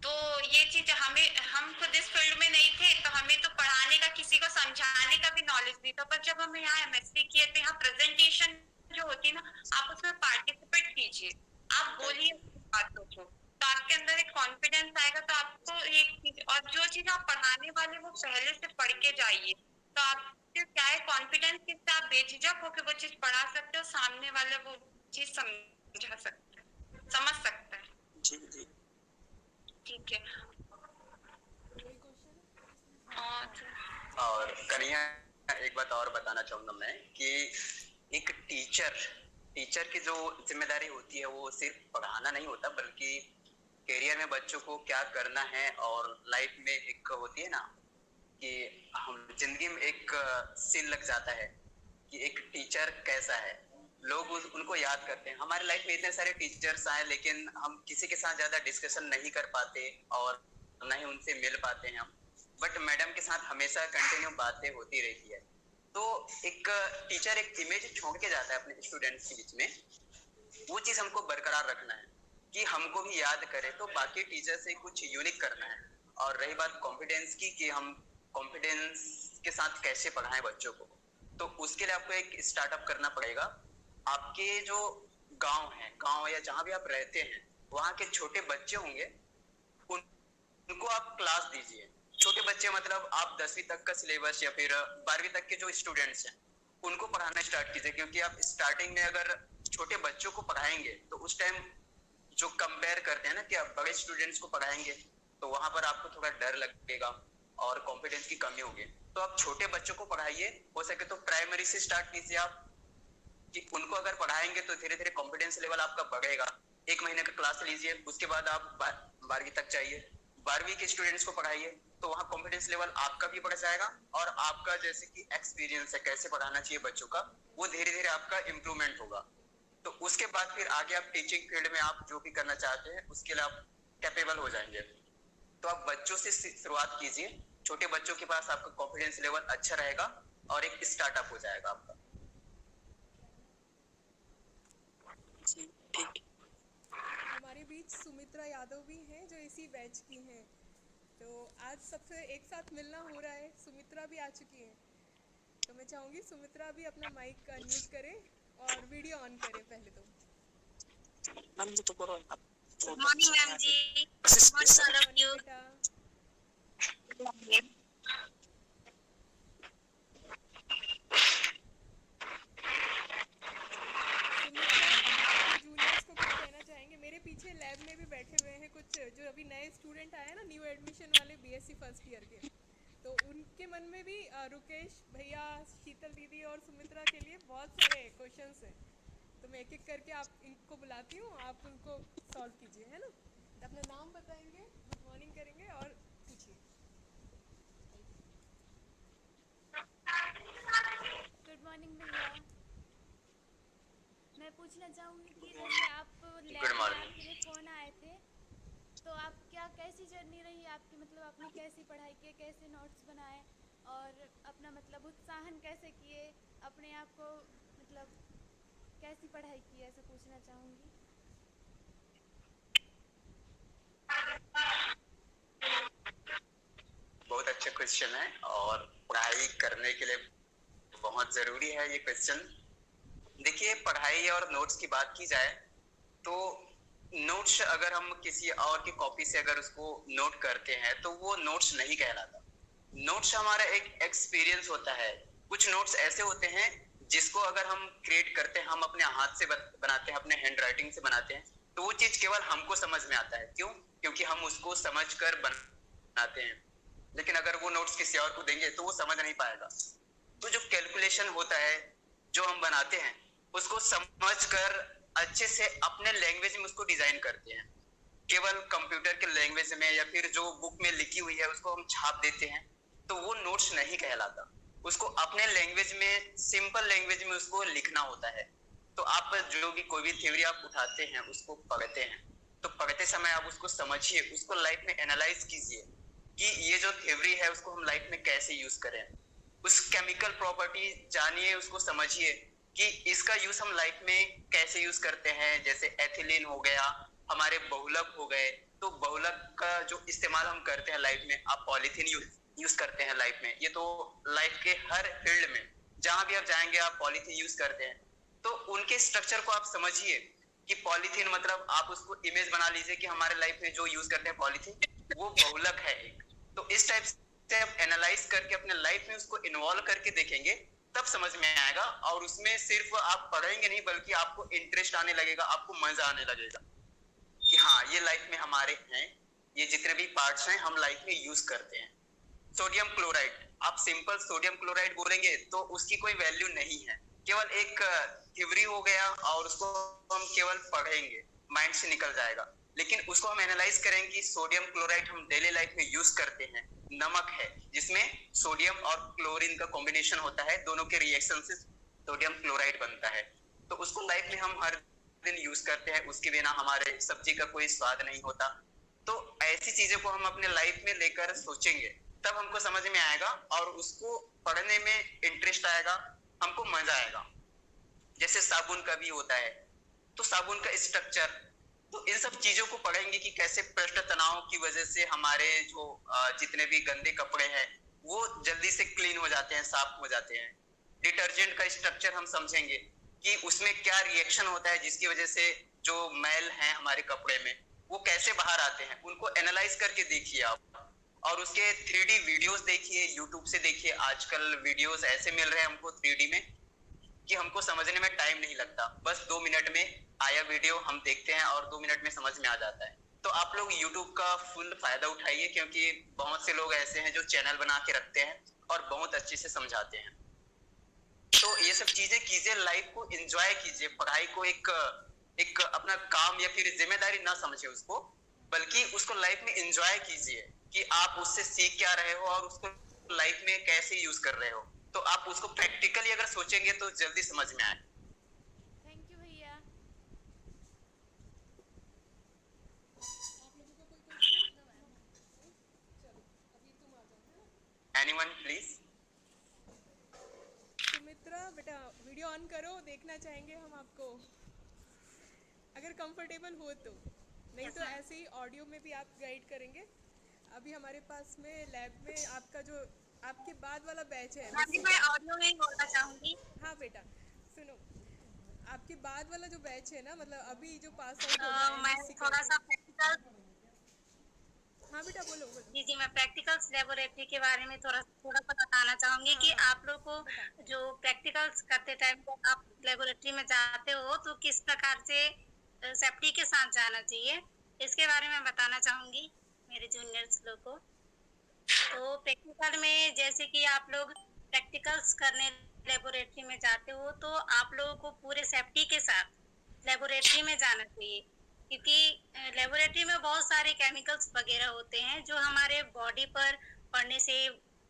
तो ये चीज हम खुद इस फील्ड में नहीं थे, तो हमें तो पढ़ाने का, किसी को समझाने का भी नॉलेज नहीं था। पर जब हम यहाँ एमएससी किए थे, यहाँ प्रेजेंटेशन जो होती है ना, आप उसमें पार्टिसिपेट कीजिए, आप बोलिए बातों को, तो आपके अंदर एक कॉन्फिडेंस आएगा। तो आपको एक चीज, और जो चीज आप पढ़ाने वाले वो पहले से पढ़ के जाइए, तो आपके क्या है कॉन्फिडेंस, किससे आप बेझिझक होकर वो चीज पढ़ा सकते हो, सामने वाले वो चीज समझा सकता है, समझ सकता है। जी जी। ठीक है। और कन्हैया, एक बात और बताना चाहूंगा मैं कि एक टीचर की जो जिम्मेदारी होती है वो सिर्फ पढ़ाना नहीं होता, बल्कि करियर में बच्चों को क्या करना है, और लाइफ में एक होती है ना कि हम जिंदगी में एक सीन लग जाता है कि एक टीचर कैसा है, लोग उनको याद करते हैं। हमारे लाइफ में इतने सारे टीचर्स आए, लेकिन हम किसी के साथ ज्यादा डिस्कशन नहीं कर पाते और न ही उनसे मिल पाते हैं हम, बट मैडम के साथ हमेशा कंटिन्यू बातें होती रहती है। तो एक टीचर एक इमेज छोड़ के जाता है अपने स्टूडेंट्स के बीच में, वो चीज हमको बरकरार रखना है कि हमको भी याद करे, तो बाकी टीचर से कुछ यूनिक करना है। और रही बात कॉन्फिडेंस की कि हम कॉन्फिडेंस के साथ कैसे पढ़ाएं बच्चों को, तो उसके लिए आपको एक स्टार्टअप करना पड़ेगा। आपके जो गांव या जहां भी आप रहते हैं, वहां के छोटे बच्चे होंगे, उनको आप क्लास दीजिए। छोटे बच्चे मतलब आप 10वीं तक का सिलेबस या फिर 12वीं तक के जो स्टूडेंट्स हैं उनको पढ़ाना स्टार्ट कीजिए, क्योंकि आप स्टार्टिंग में अगर छोटे बच्चों को पढ़ाएंगे तो उस टाइम जो कंपेयर करते हैं ना कि आप बड़े स्टूडेंट्स को पढ़ाएंगे तो वहां पर आपको थोड़ा डर लगेगा और कॉन्फिडेंस की कमी होगी। तो आप छोटे बच्चों को पढ़ाइए, हो सके तो प्राइमरी से स्टार्ट कीजिए आप, कि उनको अगर पढ़ाएंगे तो धीरे धीरे कॉन्फिडेंस लेवल आपका बढ़ेगा। 1 महीने का क्लास लीजिए, उसके बाद आप 12वीं तक जाइए, 12वीं के स्टूडेंट्स को पढ़ाइए, तो वहाँ कॉन्फिडेंस लेवल आपका भी बढ़ जाएगा और आपका जैसे कि एक्सपीरियंस है कैसे पढ़ाना चाहिए बच्चों का, वो धीरे धीरे आपका इम्प्रूवमेंट होगा। तो उसके बाद फिर आगे आप टीचिंग फील्ड में आप जो भी करना चाहते हैं उसके लिए आप कैपेबल हो जाएंगे। तो आप बच्चों से शुरुआत कीजिए, छोटे बच्चों के पास आपका कॉन्फिडेंस लेवल अच्छा रहेगा और एक स्टार्टअप हो जाएगा आपका। जी ठीक। हमारे बीच सुमित्रा यादव भी हैं जो इसी बैच की हैं, तो आज सबसे एक साथ मिलना हो रहा है। सुमित्रा भी आ चुकी हैं, तो मैं चाहूँगी सुमित्रा भी अपना माइक अनम्यूट करें और वीडियो ऑन करें पहले तो। मैम तो करो आप। Good morning ma'am ji, all of you. बेटा सुमित्रा, आप अपने जूनियर्स को कुछ कहना चाहेंगे? मेरे पीछे लैब में भी बैठे हुए हैं कुछ जो अभी नए स्टूडेंट आए हैं ना, न्यू एडमिशन वाले बीएससी फर्स्ट ईयर के, तो उनके मन में भी रुकेश भैया, शीतल दीदी और सुमित्रा के लिए बहुत सारे क्वेश्चंस हैं, तो मैं एक एक करके आप इनको बुलाती हूँ, आप उनको सॉल्व कीजिए, है ना? तो अपना नाम बताएंगे, गुड मॉर्निंग करेंगे और पूछिए। गुड मॉर्निंग भैया, मैं पूछना चाहूँगी कि जैसे आप लैब में आपके लिए फ़ोन आए थे, तो आप कैसी जर्नी रही आपकी, मतलब आपने कैसी पढ़ाई की, कैसे नोट्स बनाए और अपना मतलब उत्साहन कैसे किए अपने आप को, मतलब कैसी पढ़ाई की, ऐसा पूछना चाहूँगी। बहुत अच्छा क्वेश्चन है और पढ़ाई करने के लिए बहुत जरूरी है ये क्वेश्चन। देखिए, पढ़ाई और नोट्स की बात की जाए तो नोट्स अगर हम किसी और की कॉपी से अगर उसको नोट करते हैं तो वो नोट्स नहीं कहलाता। नोट्स हमारा एक एक्सपीरियंस होता है। कुछ नोट्स ऐसे होते हैं जिसको अगर हम क्रिएट करते हैं, हम अपने हाथ से बनाते हैं, अपने हैंड राइटिंग से बनाते हैं, तो वो चीज केवल हमको समझ में आता है। क्यों? क्योंकि हम उसको समझकर बनाते हैं। लेकिन अगर वो नोट्स किसी और को देंगे तो वो समझ नहीं पाएगा। तो जो कैलकुलेशन होता है जो हम बनाते हैं उसको समझकर अच्छे से अपने लैंग्वेज में उसको डिजाइन करते हैं। केवल कंप्यूटर के लैंग्वेज में या फिर जो बुक में लिखी हुई है उसको हम छाप देते हैं तो वो नोट्स नहीं कहलाता। उसको अपने लैंग्वेज में, सिंपल लैंग्वेज में उसको लिखना होता है। तो आप जो भी कोई भी थ्योरी आप उठाते हैं उसको पढ़ते हैं, तो पढ़ते समय आप उसको समझिए, उसको लाइफ में एनालाइज कीजिए कि ये जो थ्योरी है उसको हम लाइफ में कैसे यूज करें। उस केमिकल प्रॉपर्टी जानिए, उसको समझिए कि इसका यूज हम लाइफ में कैसे यूज करते हैं। जैसे एथिलीन हो गया, हमारे बहुलक हो गए, तो बहुलक का जो इस्तेमाल हम करते हैं लाइफ में, आप पॉलीथीन यूज करते हैं लाइफ में। ये तो लाइफ के हर फील्ड में जहां भी आप जाएंगे आप पॉलीथीन यूज करते हैं। तो उनके स्ट्रक्चर को आप समझिए कि पॉलीथीन मतलब आप उसको इमेज बना लीजिए कि हमारे लाइफ में जो यूज करते हैं पॉलीथीन वो बहुलक है एक। तो इस टाइप से आप एनालाइज करके अपने लाइफ में उसको इन्वॉल्व करके देखेंगे तब समझ में आएगा। और उसमें सिर्फ आप पढ़ेंगे नहीं बल्कि आपको इंटरेस्ट आने लगेगा, आपको मजा आने लगेगा कि हाँ ये लाइफ में हमारे हैं, ये जितने भी पार्ट्स हैं हम लाइफ में यूज करते हैं। सोडियम क्लोराइड, आप सिंपल सोडियम क्लोराइड बोलेंगे तो उसकी कोई वैल्यू नहीं है, केवल एक थ्योरी हो गया और उसको हम केवल पढ़ेंगे, माइंड से निकल जाएगा। लेकिन उसको हम एनालाइज करेंगे कि सोडियम क्लोराइड हम डेली लाइफ में यूज करते हैं, नमक है जिसमें सोडियम और क्लोरीन का कॉम्बिनेशन होता है, दोनों के रिएक्शन से सोडियम क्लोराइड बनता है। तो उसको लाइफ में हम हर दिन यूज करते हैं, उसके बिना हमारे सब्जी का कोई स्वाद नहीं होता। तो ऐसी चीजों को हम अपने लाइफ में लेकर सोचेंगे तब हमको समझ में आएगा और उसको पढ़ने में इंटरेस्ट आएगा, हमको मजा आएगा। जैसे साबुन का भी होता है, तो साबुन का स्ट्रक्चर, तो इन सब चीजों को पढ़ेंगे कि कैसे पृष्ठ तनाव की वजह से हमारे जो जितने भी गंदे कपड़े हैं वो जल्दी से क्लीन हो जाते हैं, साफ हो जाते हैं। डिटर्जेंट का स्ट्रक्चर हम समझेंगे कि उसमें क्या रिएक्शन होता है जिसकी वजह से जो मैल हैं हमारे कपड़े में वो कैसे बाहर आते हैं, उनको एनालाइज करके देखिए आप। और उसके 3D वीडियोस देखिए, यूट्यूब से देखिए। आजकल वीडियोस ऐसे मिल रहे हैं हमको 3D में कि हमको समझने में टाइम नहीं लगता, बस 2 मिनट में आया वीडियो हम देखते हैं और 2 मिनट में समझ में आ जाता है। तो आप लोग यूट्यूब का फुल फायदा उठाइए, क्योंकि बहुत से लोग ऐसे हैं जो चैनल बना के रखते हैं और बहुत अच्छे से समझाते हैं। तो ये सब चीजें कीजिए, लाइफ को एंजॉय कीजिए, पढ़ाई को एक अपना काम या फिर जिम्मेदारी ना समझे उसको, बल्कि उसको लाइफ में एंजॉय कीजिए कि आप उससे सीख क्या रहे हो और उसको लाइफ में कैसे यूज कर रहे हो। तो आप उसको प्रैक्टिकली अगर सोचेंगे तो जल्दी समझ में आए। थैंक यू भैया। आप लोगों का कोई क्वेश्चन? चलो अभी तुम आ जाओ, है ना। Anyone please. सुमित्रा बेटा वीडियो ऑन करो, देखना चाहेंगे हम आपको, अगर कंफर्टेबल हो तो। नहीं तो ऐसे ही ऑडियो में भी आप गाइड करेंगे। अभी हमारे पास में लैब में आपका जो आपके बाद वाला बैच है अभी मैं ऑडियो में ही बोलना चाहूंगी। हाँ बेटा सुनो, आपके बाद वाला जो बैच है ना, मतलब अभी जो पास आउट हो गए मैं MSc थोड़ा सा करके। प्रैक्टिकल, हाँ बेटा बोलो बोलो। जी जी, मैं प्रैक्टिकल्स लेबोरेटरी के बारे में थोड़ा थोड़ा सा बताना चाहूंगी कि आप लोग को जो प्रैक्टिकल्स करते टाइम आप लेबोरेटरी में जाते हो तो किस प्रकार से सेफ्टी के साथ जाना चाहिए, इसके बारे में बताना चाहूंगी मेरे जूनियर्स लोग को। तो प्रैक्टिकल में जैसे कि आप लोग प्रैक्टिकल्स करने लेबोरेटरी में जाते हो तो आप लोगों को पूरे सेफ्टी के साथ लेबोरेटरी में जाना चाहिए, क्योंकि लेबोरेटरी में बहुत सारे केमिकल्स वगैरह होते हैं जो हमारे बॉडी पर पड़ने से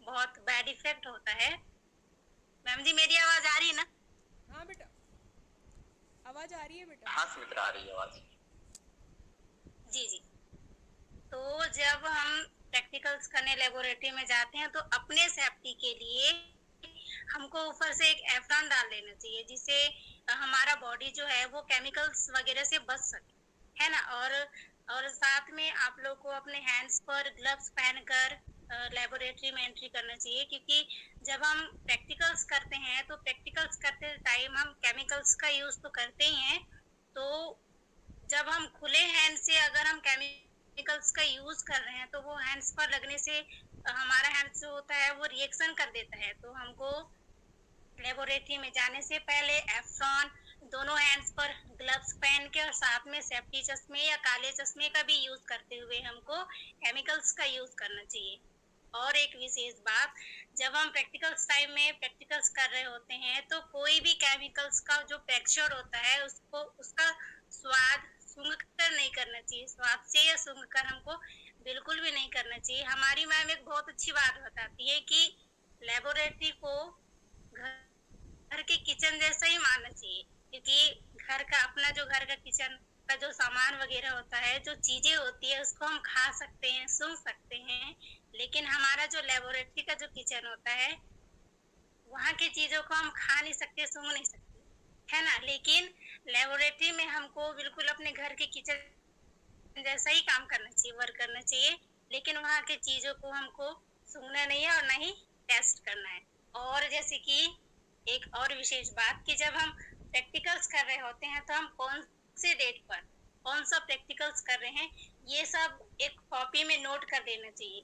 बहुत बैड इफेक्ट होता है। मैम जी मेरी आवाज आ रही है ना? हाँ बेटा आवाज आ रही है बेटा। हाँ सुमित्रा, आ रही है आवाज। जी जी। तो जब हम प्रैक्टिकल्स करने लेबोरेटरी में जाते हैं तो अपने सेफ्टी के लिए हमको ऊपर से एक एफ्रॉन डाल लेना चाहिए, जिससे हमारा बॉडी जो है वो केमिकल्स वगैरह से बच सके, है ना। और साथ में आप लोग को अपने हैंड्स पर ग्लव्स पहनकर लेबोरेटरी में एंट्री करना चाहिए, क्योंकि जब हम प्रैक्टिकल्स करते हैं तो प्रैक्टिकल्स करते टाइम हम केमिकल्स का यूज तो करते ही हैं। तो जब हम खुले हैंड से अगर हम केमिकल्स का यूज कर रहे हैं तो वो हैंड्स पर लगने से हमारा हैंड जो होता है वो रिएक्शन कर देता है। तो हमको लेबोरेटरी में जाने से पहले एफ्रॉन, दोनों हैंड्स पर ग्लव्स पहन के और साथ में सेफ्टी चश्मे या काले चश्मे का भी यूज करते हुए हमको केमिकल्स का यूज करना चाहिए। और एक विशेष बात, जब हम प्रैक्टिकल्स टाइम में प्रैक्टिकल्स कर रहे होते हैं तो कोई भी केमिकल्स का जो टेक्सचर होता है उसको उसका स्वाद सूंघ कर नहीं करना चाहिए, स्वाद से या सूंघ कर हमको बिल्कुल भी नहीं करना चाहिए। हमारी मैम एक बहुत अच्छी बात बताती है कि लेबोरेटरी को घर के किचन जैसा ही मानना चाहिए, क्योंकि घर का अपना जो घर का किचन का जो सामान वगैरह होता है, जो चीजें होती है उसको हम खा सकते हैं, सूंघ सकते हैं, लेकिन हमारा जो लेबोरेटरी का जो किचन होता है वहाँ की चीजों को हम खा नहीं सकते, सूंघ नहीं सकते, है ना। लेकिन लेबोरेटरी में हमको बिल्कुल अपने घर के किचन जैसा ही काम करना चाहिए, वर्क करना चाहिए, लेकिन वहाँ की चीजों को हमको सूंघना नहीं है और ना ही टेस्ट करना है। और जैसे कि एक और विशेष बात कि जब हम प्रैक्टिकल्स कर रहे होते हैं तो हम कौन से डेट पर कौन सा प्रैक्टिकल्स कर रहे हैं ये सब एक कॉपी में नोट कर देना चाहिए,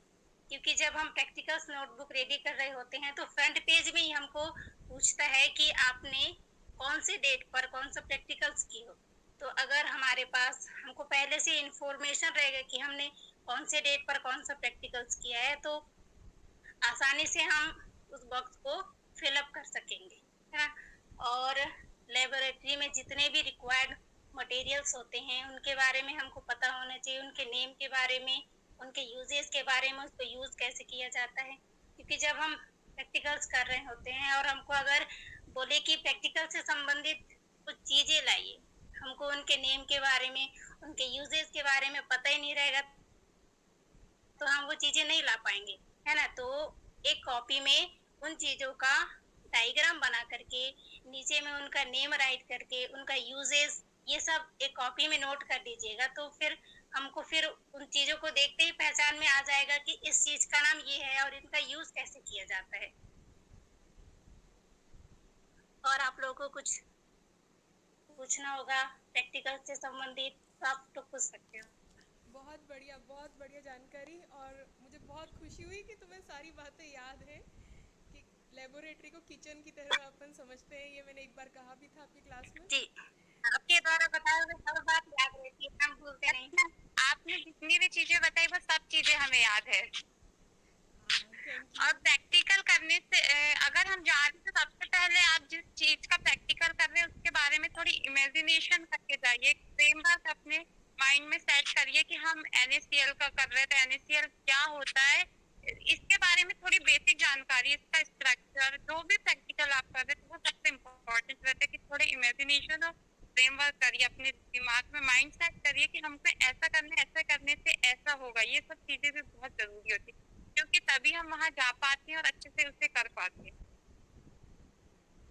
क्योंकि जब हम प्रैक्टिकल्स नोटबुक रेडी कर रहे होते हैं तो फ्रंट पेज में ही हमको पूछता है कि आपने कौन से डेट पर कौन सा प्रैक्टिकल्स की हो। तो अगर हमारे पास हमको पहले से इंफॉर्मेशन रहेगा कि हमने कौन से डेट पर कौन सा प्रैक्टिकल्स किया है तो आसानी से हम उस बॉक्स को फिलअप कर सकेंगे, है ना। और लेबोरेटरी में जितने भी रिक्वायर्ड मटेरियल्स होते हैं उनके बारे में हमको पता होना चाहिए, उनके नेम के बारे में, उनके यूजेस के बारे में, उसको यूज कैसे किया जाता है। क्योंकि जब हम प्रैक्टिकल्स कर रहे होते हैं और हमको अगर बोले कि प्रैक्टिकल से संबंधित कुछ चीजें लाइए, हमको उनके नेम के बारे में, उनके यूजेस के बारे में पता ही नहीं रहेगा तो हम वो चीजें नहीं ला पाएंगे, है ना। तो एक कॉपी में उन चीजों का डायग्राम बना करके नीचे में उनका नेम राइट करके उनका यूजेस ये सब एक कॉपी में नोट कर दीजिएगा, तो फिर हमको फिर उन चीजों को देखते ही पहचान में आ जाएगा कि इस चीज का नाम ये है और इनका यूज कैसे किया जाता है। और आप लोगों को कुछ पूछना होगा प्रैक्टिकल से संबंधित तो आप तो पूछ सकते हो। बहुत बढ़िया जानकारी। और मुझे बहुत खुशी हुई कि तुम्हें सारी बातें याद हैं कि लेबोरेटरी को किचन की तरह अपन समझते हैं। ये मैंने एक बार कहा भी था आपकी क्लास में। जी, आपके द्वारा बताया हुआ सब बात याद रहती है, हम भूलते नहीं। आपने जितनी भी चीजें बताई वो सब चीजें हमें याद है। थैंक और यू। प्रैक्टिकल करने से अगर हम जा रहे हैं तो सबसे पहले आप जिस चीज का प्रैक्टिकल कर रहे हैं उसके बारे में थोड़ी इमेजिनेशन करके जाइए, फ्रेमवर्क अपने माइंड में सेट करिए कि हम NaCl का कर रहे हैं तो NaCl क्या होता है, इसके बारे में थोड़ी बेसिक जानकारी, इसका स्ट्रक्चर, जो भी प्रैक्टिकल आप कर रहे हैं तो वो सबसे इम्पोर्टेंट रहता है कि थोड़े इमेजिनेशन और फ्रेमवर्क करिए, अपने दिमाग में माइंड सेट करिए कि हमको ऐसा करना है, ऐसा करने से ऐसा होगा। ये सब चीजें भी बहुत जरूरी होती है क्योंकि तभी हम वहाँ जा पाते हैं और अच्छे से उसे कर पाते हैं।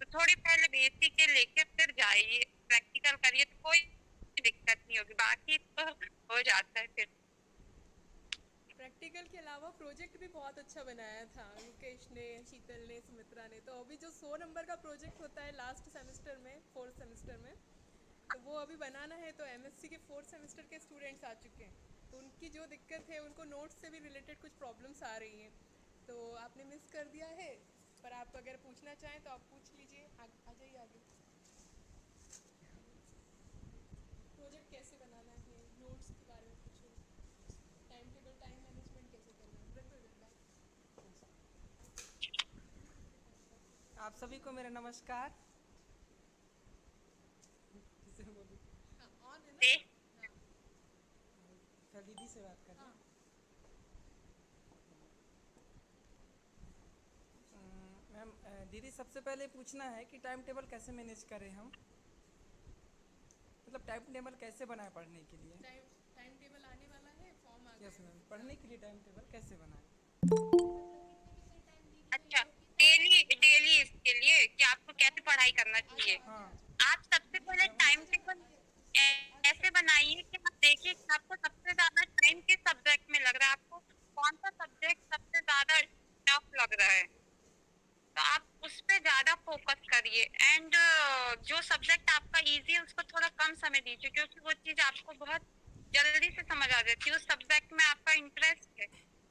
तो थोड़ी पहले बेसिक के लेके फिर जाइए, प्रैक्टिकल करिए तो कोई दिक्कत नहीं होगी, बाकी तो हो जाता है फिर। प्रैक्टिकल के अलावा प्रोजेक्ट भी बहुत अच्छा बनाया था मुकेश ने, शीतल ने, सुमित्रा ने। तो अभी जो 100 नंबर का प्रोजेक्ट होता है लास्ट सेमेस्टर में, 4th सेमेस्टर में, तो वो अभी बनाना है। तो MSc के 4th सेमेस्टर के स्टूडेंट्स आ चुके हैं, तो उनकी जो दिक्कत है, उनको नोट्स से भी रिलेटेड कुछ प्रॉब्लम्स आ रही हैं। तो आपने मिस कर दिया है, पर आप अगर पूछना चाहें तो आप पूछ लीजिए। आ जाइए आगे। प्रोजेक्ट कैसे बनाना है, नोट्स के बारे में पूछो, टाइम टेबल, टाइम मैनेजमेंट कैसे करना है। आप सभी को मेरा नमस्कार। किसे बोलूं? हाँ, ऑन है दे ना। हाँ फिर दीदी से बात कर रहे हाँ। हैं। मैम, दीदी सबसे पहले पूछना है कि टाइम टेबल कैसे मैनेज करें हम, मतलब टाइम टेबल कैसे बनाए पढ़ने के लिए। टाइम टेबल आने वाला है, फॉर्म आ यस गया मैम, पढ़ने के लिए टाइम टेबल कैसे बनाएं। अच्छा, डेली डेली इसके लिए कि आपको कैसे पढ़ाई करना चाहिए। हाँ आप सबसे पहले टाइम टेबल ऐसे बनाइए कि आप देखिए कि आपको सबसे ज्यादा टाइम किस सब्जेक्ट में लग रहा है, आपको कौन सा सब्जेक्ट सबसे ज्यादा टफ लग रहा है, तो आप उस पे ज्यादा फोकस करिए। एंड जो सब्जेक्ट आपका इजी है उसको थोड़ा कम समय दीजिए क्योंकि वो चीज आपको बहुत जल्दी से समझ आ जाती है, उस सब्जेक्ट में आपका इंटरेस्ट है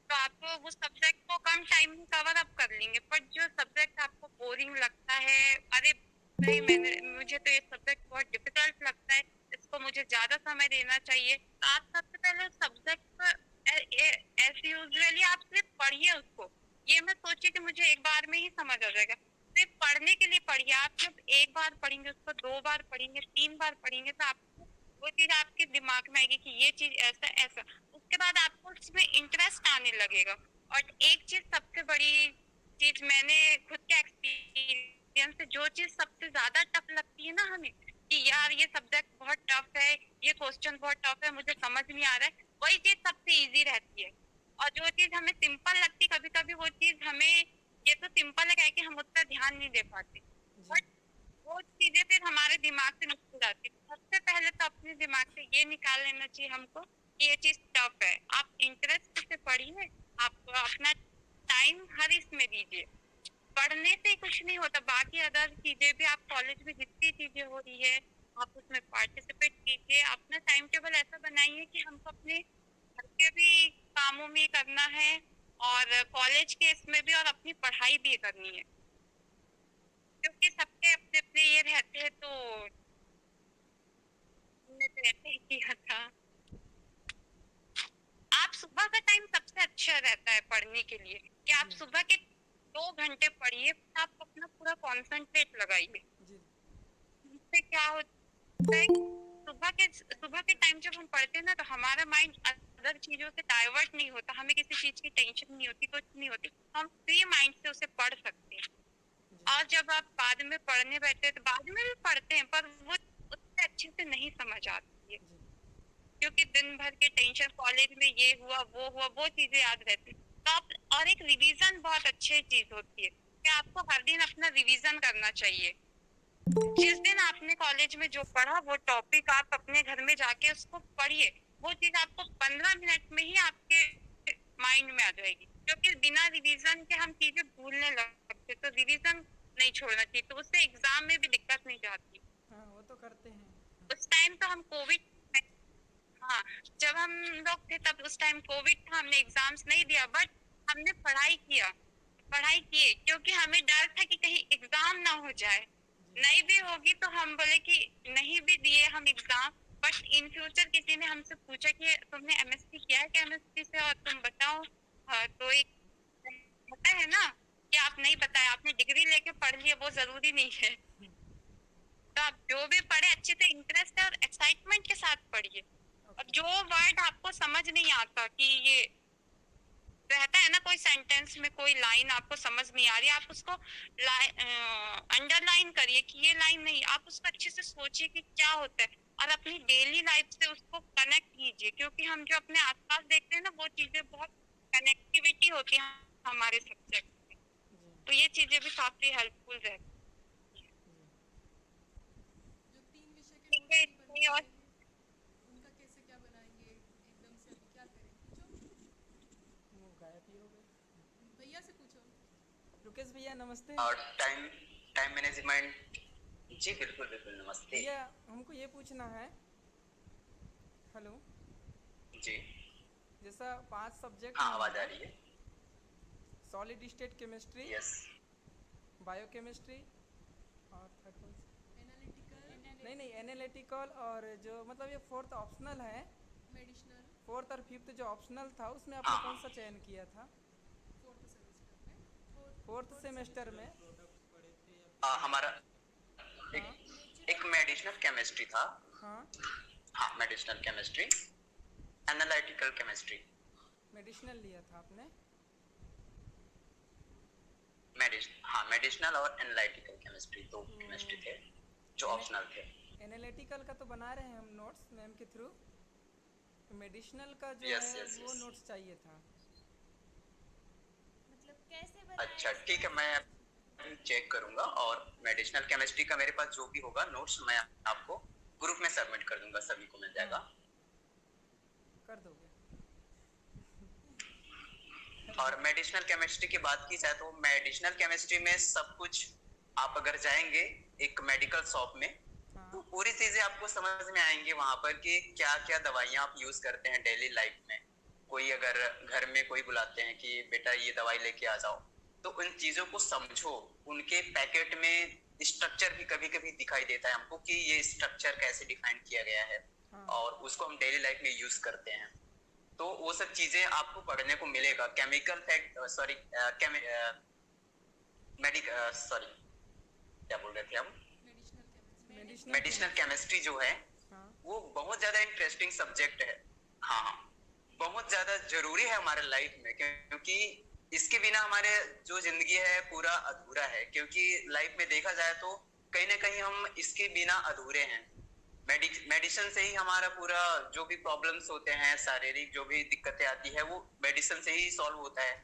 तो आप उस सब्जेक्ट को कम टाइम में कवर अप कर लेंगे। पर जो सब्जेक्ट आपको बोरिंग लगता है, अरे भाई मुझे तो ये सब्जेक्ट बहुत डिफिकल्ट लगता है, इसको मुझे ज्यादा समय देना चाहिए, तो आप सबसे पहले उस सब्जेक्ट एज यूजुअली आप सिर्फ पढ़िए उसको। ये मत सोचिए कि मुझे एक बार में ही समझ आ जाएगा, सिर्फ पढ़ने के लिए पढ़िए। आप जब एक बार पढ़ेंगे उसको, 2 बार पढ़ेंगे, 3 बार पढ़ेंगे तो आपको वो चीज आपके दिमाग में आएगी कि ये चीज ऐसा ऐसा, उसके बाद आपको उसमें इंटरेस्ट आने लगेगा। और एक चीज सबसे बड़ी चीज मैंने खुद के एक्सपीरियंस से, जो चीज सबसे ज्यादा टफ लगती है ना हमें कि यार ये सब्जेक्ट बहुत टफ है, ये क्वेश्चन बहुत टफ है, मुझे समझ नहीं आ रहा है, वही चीज सबसे इजी रहती है। और जो चीज हमें सिंपल लगती कभी कभी वो चीज हमें, ये तो सिंपल है कि हम उस पर ध्यान नहीं दे पाते, बट वो चीजें फिर हमारे दिमाग से निकल जाती है। सबसे पहले तो अपने दिमाग से ये निकाल लेना चाहिए हमको कि ये चीज टफ है। आप इंटरेस्ट से पढ़िए, आप अपना टाइम हर इसमें दीजिए। पढ़ने से कुछ नहीं होता, बाकी अदर चीजें भी आप कॉलेज में जितनी चीजें हो रही है आप उसमें पार्टिसिपेट कीजिए। अपना टाइम टेबल ऐसा बनाइए कि हमको अपने घर के भी कामों में करना है और कॉलेज के इसमें भी, और अपनी पढ़ाई भी करनी है क्योंकि सबके अपने अपने ये रहते हैं। तो हमने तो ऐसे ही किया था। आप सुबह का टाइम सबसे अच्छा रहता है पढ़ने के लिए कि आप सुबह के 2 घंटे पढ़िए, आप अपना पूरा कॉन्सेंट्रेट लगाइए। जी इससे क्या होता है, सुबह के टाइम जब हम पढ़ते हैं ना तो हमारा माइंड अदर चीजों से डाइवर्ट नहीं होता, हमें किसी चीज की टेंशन नहीं होती, कुछ नहीं होती, हम फ्री माइंड से उसे पढ़ सकते हैं। और जब आप बाद में पढ़ने बैठते हैं तो बाद में भी पढ़ते हैं पर वो उतने अच्छे से नहीं समझ आती है क्योंकि दिन भर के टेंशन, कॉलेज में ये हुआ वो चीजें याद रहती है। तो आप, और एक रिवीजन बहुत अच्छी चीज होती है कि आपको हर दिन अपना रिवीजन करना चाहिए। जिस दिन आपने कॉलेज में जो पढ़ा वो टॉपिक आप अपने घर में जाके उसको पढ़िए, वो चीज आपको 15 मिनट में ही आपके माइंड में आ जाएगी क्योंकि बिना रिवीजन के हम चीजें भूलने लगते, तो रिवीजन नहीं छोड़ना चाहिए, तो उससे एग्जाम में भी दिक्कत नहीं जाती। हाँ, वो तो करते हैं। उस टाइम तो हम कोविड, हाँ, जब हम लोग थे तब उस टाइम कोविड था, हमने एग्जाम्स नहीं दिया, बट हमने पढ़ाई किए क्योंकि हमें डर था कि कहीं एग्जाम ना हो जाए, नहीं भी होगी तो हम बोले कि नहीं भी दिए हम एग्जाम, बट इन फ्यूचर किसी ने हमसे पूछा कि तुमने एमएससी किया है क्या केमिस्ट्री से और तुम बताओ, तो एक होता है ना कि आप नहीं बताया, आपने डिग्री लेके पढ़ लिया, वो जरूरी नहीं है। तो आप जो भी पढ़े अच्छे से इंटरेस्ट है और एक्साइटमेंट के साथ पढ़िए, और जो वर्ड आपको समझ नहीं आता कि ये रहता है ना, कोई सेंटेंस में कोई लाइन आपको समझ नहीं आ रही, आप उसको अंडरलाइन करिए कि ये लाइन नहीं, आप उसको अच्छे से सोचिए कि क्या होता है, और अपनी डेली लाइफ से उसको कनेक्ट कीजिए, क्योंकि हम जो अपने आसपास देखते हैं ना, वो चीजें बहुत कनेक्टिविटी होती है हमारे सब्जेक्ट में, तो ये चीजें भी काफी हेल्पफुल रहती जो 3 विषय के नोट्स नहीं बन है। पा और रहे हैं उनका कैसे क्या बनाएंगे एकदम से, अभी क्या करें? पूछो, वो गायब ही हो गए। भैया से पूछो। रुकेश भैया नमस्ते। और टाइम मैनेजमेंट, जी बिल्कुल बिल्कुल, नमस्ते भैया हमको ये पूछना है, हेलो जी। जैसा 5 सब्जेक्ट हाँ, आवाज आ रही है। Solid state chemistry, yes. Biochemistry और थर्ड कौन सा? एनालिटिकल, नहीं एनालिटिकल, और जो मतलब ये 4th ऑप्शनल है, मेडिसिनल, 4th और 5th जो ऑप्शनल था उसमें आपने हाँ। कौन सा चयन किया था? 4th सेमेस्टर में हमारा एक मेडिसिनल केमिस्ट्री था। हाँ, हाँ, medicinal chemistry, analytical chemistry. Medicinal लिया था आपने? हाँ, मेडिसिनल और एनालिटिकल केमिस्ट्री, दो केमिस्ट्री थे जो ऑप्शनल थे। एनालिटिकल का तो बना रहे हैं हम नोट्स मैम के थ्रू, मेडिसिनल का जो Yes, है yes, वो yes. नोट्स चाहिए था। मतलब कैसे बनाया अच्छा इसका? ठीक है, मैं चेक करूंगा, और मेडिसिनल केमिस्ट्री का मेरे पास जो भी होगा नोट्स मैं आपको ग्रुप में सबमिट कर दूंगा, सभी को मिल जाएगा। कर दोगे? और मेडिसिनल केमिस्ट्री की बात की जाए तो मेडिसिनल केमिस्ट्री में सब कुछ, आप अगर जाएंगे एक मेडिकल शॉप में, तो पूरी चीजें आपको समझ में आएंगी वहां पर कि क्या क्या दवाइयां आप यूज करते हैं डेली लाइफ में। कोई अगर घर में कोई बुलाते हैं कि बेटा ये दवाई लेके आ जाओ, तो उन चीजों को समझो, उनके पैकेट में स्ट्रक्चर भी कभी कभी दिखाई देता है हमको कि ये स्ट्रक्चर कैसे डिफाइन किया गया है, और उसको हम डेली लाइफ में यूज करते हैं। तो वो सब चीजें आपको पढ़ने को मिलेगा। केमिकल फैक्ट, सॉरी क्या बोल रहे थे हम, मेडिसिनल केमिस्ट्री जो है वो बहुत ज्यादा इंटरेस्टिंग सब्जेक्ट है। हाँ, बहुत ज्यादा जरूरी है हमारे लाइफ में, क्योंकि इसके बिना हमारे जो जिंदगी है पूरा अधूरा है। क्योंकि लाइफ में देखा जाए तो कहीं ना कहीं हम इसके बिना अधूरे हैं। मेडिसिन से ही हमारा पूरा जो भी प्रॉब्लम्स होते हैं, शारीरिक जो भी दिक्कतें आती है, वो मेडिसिन से ही सॉल्व होता है।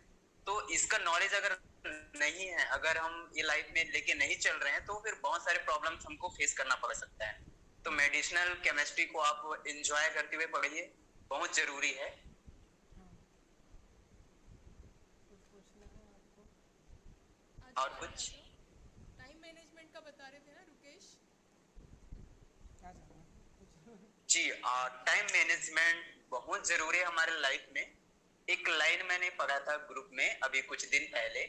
तो इसका नॉलेज अगर नहीं है, अगर हम ये लाइफ में लेके नहीं चल रहे हैं, तो फिर बहुत सारे प्रॉब्लम्स हमको फेस करना पड़ सकता है। तो मेडिसिनल केमिस्ट्री को आप एंजॉय करते हुए पढ़िए, बहुत जरूरी है। और कुछ टाइम मैनेजमेंट का बता रहे थे ना रुकेश? जी, टाइम मैनेजमेंट बहुत जरूरी है हमारे लाइफ में। एक लाइन मैंने पढ़ा था ग्रुप में अभी कुछ दिन पहले